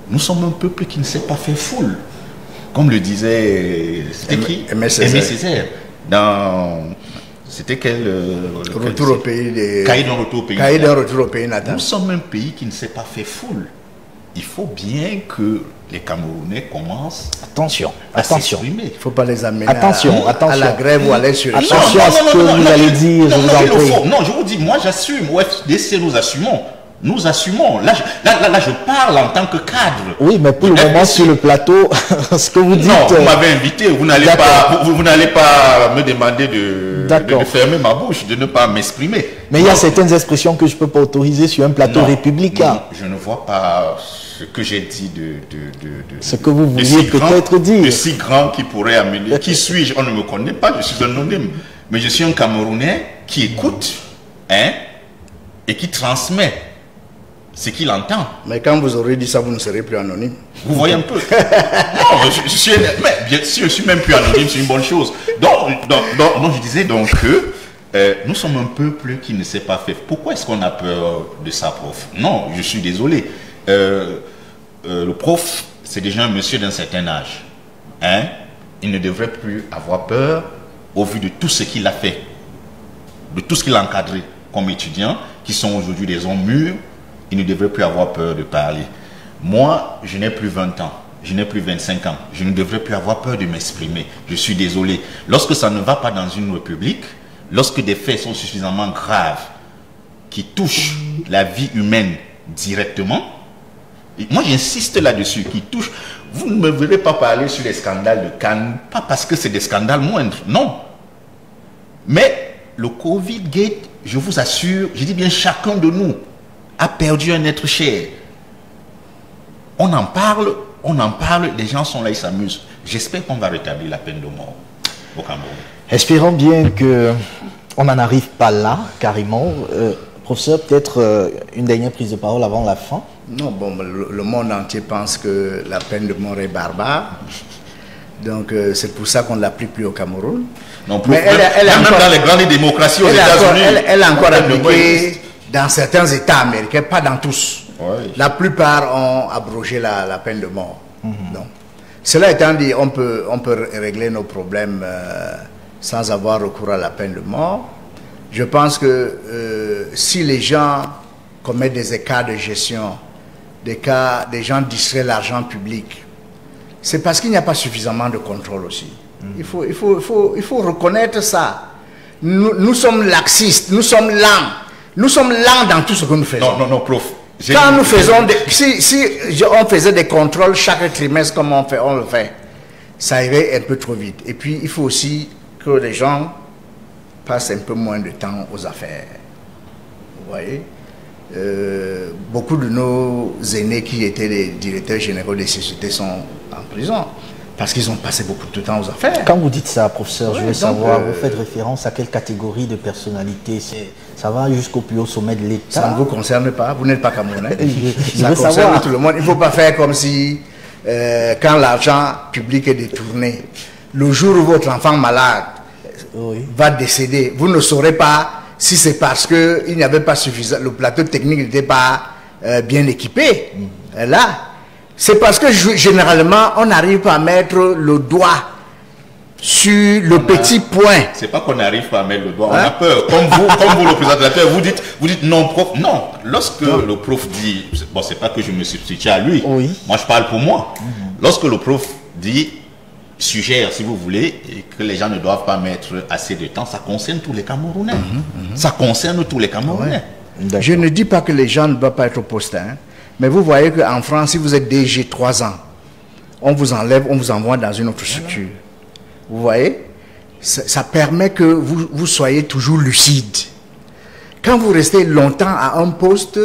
Nous sommes un peuple qui ne sait pas faire foule. Comme le disait... C'était qui? Aimé Césaire. C'était quel... Retour au pays des... Cahier d'un retour au pays natal. Cahier d'un retour au pays natal. Nous sommes un pays qui ne sait pas faire foule. Il faut bien que les Camerounais commencent à s'exprimer. Il ne faut pas les amener à la grève ou à l'insurrection. Attention à ce que vous allez dire, je vous en prie. Non, je vous dis, moi j'assume. Au FDC, nous assumons. Nous assumons. Là, je parle en tant que cadre. Oui, mais pour le moment, sur le plateau, ce que vous dites... Non, vous m'avez invité. Vous n'allez pas me demander de fermer ma bouche, de ne pas m'exprimer. Mais il y a certaines expressions que je ne peux pas autoriser sur un plateau républicain. Non, je ne vois pas ce que j'ai dit ce que vous vouliez peut-être dire. De si grand qui pourrait amener... Qui suis-je? On ne me connaît pas, je suis anonyme. Mais je suis un Camerounais qui écoute et qui transmet ce qu'il entend. Mais quand vous aurez dit ça, vous ne serez plus anonyme. Vous voyez un peu. Non, je suis, mais bien sûr, je suis même plus anonyme, c'est une bonne chose. Donc, je disais donc que nous sommes un peuple qui ne sait pas faire. Pourquoi est-ce qu'on a peur de ça, prof? Non, je suis désolé. Le prof, c'est déjà un monsieur d'un certain âge. Hein? Il ne devrait plus avoir peur au vu de tout ce qu'il a fait, de tout ce qu'il a encadré comme étudiants, qui sont aujourd'hui des hommes mûrs. Il ne devrait plus avoir peur de parler. Moi, je n'ai plus 20 ans, je n'ai plus 25 ans. Je ne devrais plus avoir peur de m'exprimer. Je suis désolé. Lorsque ça ne va pas dans une république, lorsque des faits sont suffisamment graves, qui touchent la vie humaine directement, et moi j'insiste là-dessus, qui touchent... Vous ne me verrez pas parler sur les scandales de Cannes, pas parce que c'est des scandales moindres, non. Mais le Covid-Gate, je vous assure, je dis bien chacun de nous a perdu un être cher. On en parle, les gens sont là, ils s'amusent. J'espère qu'on va rétablir la peine de mort au Cameroun. Espérons bien qu'on n'en arrive pas là, carrément. Professeur, peut-être une dernière prise de parole avant la fin. Non, bon, le monde entier pense que la peine de mort est barbare. Donc, c'est pour ça qu'on ne l'applique plus au Cameroun. Non, mais même dans les grandes démocraties aux États-Unis. Elle est encore appliquée dans certains États américains, pas dans tous. Ouais. La plupart ont abrogé la peine de mort. Donc, cela étant dit, on peut régler nos problèmes sans avoir recours à la peine de mort. Je pense que si les gens commettent des écarts de gestion, des gens distraient l'argent public, c'est parce qu'il n'y a pas suffisamment de contrôle aussi. Il faut reconnaître ça. Nous sommes laxistes, nous sommes lents. Nous sommes lents dans tout ce que nous faisons. Non, prof. Quand nous faisons, si on faisait des contrôles chaque trimestre comme on le fait, ça irait un peu trop vite. Et puis, il faut aussi que les gens passent un peu moins de temps aux affaires. Vous voyez, beaucoup de nos aînés qui étaient les directeurs généraux des sociétés sont en prison parce qu'ils ont passé beaucoup de temps aux affaires. Quand vous dites ça, professeur, je veux savoir, vous faites référence à quelle catégorie de personnalité? Ça va jusqu'au plus haut sommet de l'État? Ça ne vous concerne pas, vous n'êtes pas Camerounais. Ça concerne tout le monde. Il ne faut pas faire comme si, quand l'argent public est détourné, le jour où votre enfant malade va décéder, vous ne saurez pas si c'est parce qu'il n'y avait pas suffisant, le plateau technique n'était pas bien équipé. Là, c'est parce que généralement, on n'arrive pas à mettre le doigt sur le petit point. C'est pas qu'on n'arrive pas à mettre le doigt, on a peur. Comme vous, le présentateur, vous dites non, prof. Non, lorsque le prof dit, bon, c'est pas que je me substitue à lui, moi je parle pour moi. Lorsque le prof dit, suggère, si vous voulez, et que les gens ne doivent pas mettre assez de temps, ça concerne tous les Camerounais. Ça concerne tous les Camerounais. Je ne dis pas que les gens ne doivent pas être au poste, hein. Mais vous voyez qu'en France, si vous êtes DG 3 ans, on vous enlève, on vous envoie dans une autre structure. Vous voyez, ça permet que vous soyez toujours lucide. Quand vous restez longtemps à un poste,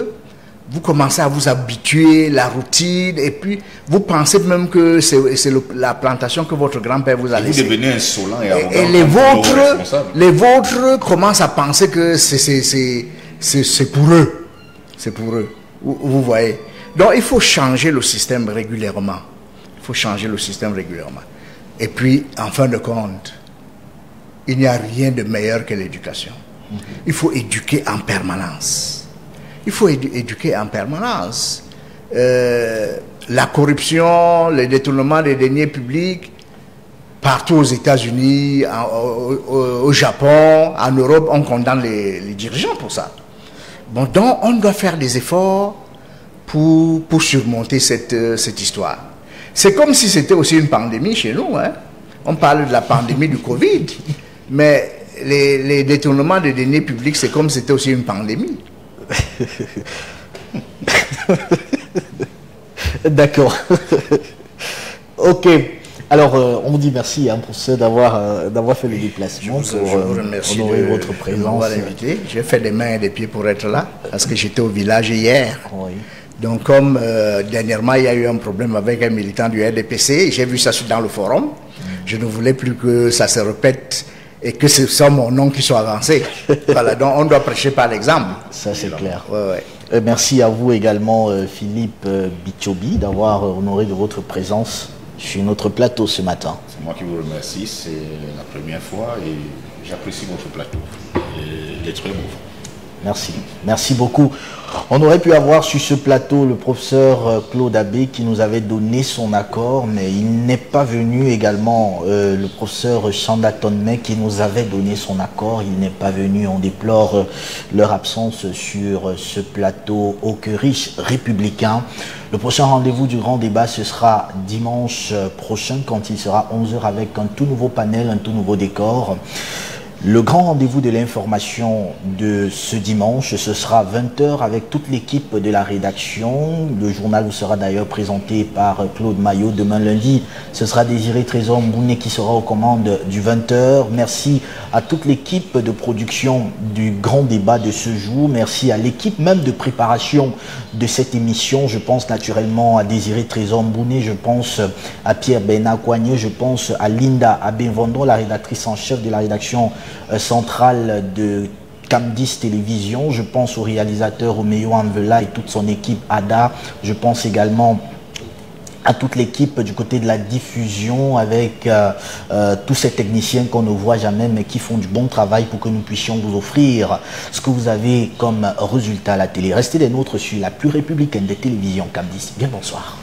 vous commencez à vous habituer, la routine, et puis vous pensez même que c'est la plantation que votre grand-père vous a laissée. Vous devenez insolent et arrogant. Et les vôtres commencent à penser que c'est pour eux. C'est pour eux. Vous voyez. Donc il faut changer le système régulièrement. Il faut changer le système régulièrement. Et puis, en fin de compte, il n'y a rien de meilleur que l'éducation. Il faut éduquer en permanence. Il faut éduquer en permanence. La corruption, le détournement des deniers publics, partout aux États-Unis, au Japon, en Europe, on condamne les dirigeants pour ça. Bon, donc, on doit faire des efforts pour surmonter cette histoire. C'est comme si c'était aussi une pandémie chez nous. Hein. On parle de la pandémie du Covid, mais les détournements des deniers publics, c'est comme si c'était aussi une pandémie. D'accord. Ok. Alors, on vous dit merci, hein, professeur, d'avoir fait le déplacement. Je vous remercie honorer votre présence. J'ai fait des mains et des pieds pour être là, parce que j'étais au village hier. Oui. Donc, comme dernièrement, il y a eu un problème avec un militant du RDPC, j'ai vu ça dans le forum. Je ne voulais plus que ça se répète et que ce soit mon nom qui soit avancé. Voilà, donc on doit prêcher par l'exemple. Ça, c'est clair. Ouais. Merci à vous également, Philippe Bichobi, d'avoir honoré de votre présence sur notre plateau ce matin. C'est moi qui vous remercie, c'est la première fois et j'apprécie votre plateau. Il est très beau. Merci. Merci beaucoup. On aurait pu avoir sur ce plateau le professeur Claude Abbé qui nous avait donné son accord, mais il n'est pas venu également le professeur Chanda Tonmé qui nous avait donné son accord. Il n'est pas venu. On déplore leur absence sur ce plateau au que riche républicain. Le prochain rendez-vous du grand débat, ce sera dimanche prochain quand il sera 11h avec un tout nouveau panel, un tout nouveau décor. Le grand rendez-vous de l'information de ce dimanche, ce sera 20h avec toute l'équipe de la rédaction. Le journal vous sera d'ailleurs présenté par Claude Maillot. Demain lundi, ce sera Désiré Trésor Mbouné qui sera aux commandes du 20h. Merci à toute l'équipe de production du grand débat de ce jour. Merci à l'équipe même de préparation de cette émission. Je pense naturellement à Désiré Trésor Mbouné, je pense à Pierre Bernard Coignet, je pense à Linda Abenvondon, la rédactrice en chef de la rédaction centrale de Cam10 Télévision. Je pense au réalisateur Romeo Anvela et toute son équipe ADA. Je pense également à toute l'équipe du côté de la diffusion avec tous ces techniciens qu'on ne voit jamais mais qui font du bon travail pour que nous puissions vous offrir ce que vous avez comme résultat à la télé. Restez des nôtres sur la plus républicaine des télévisions Cam10. Bien bonsoir.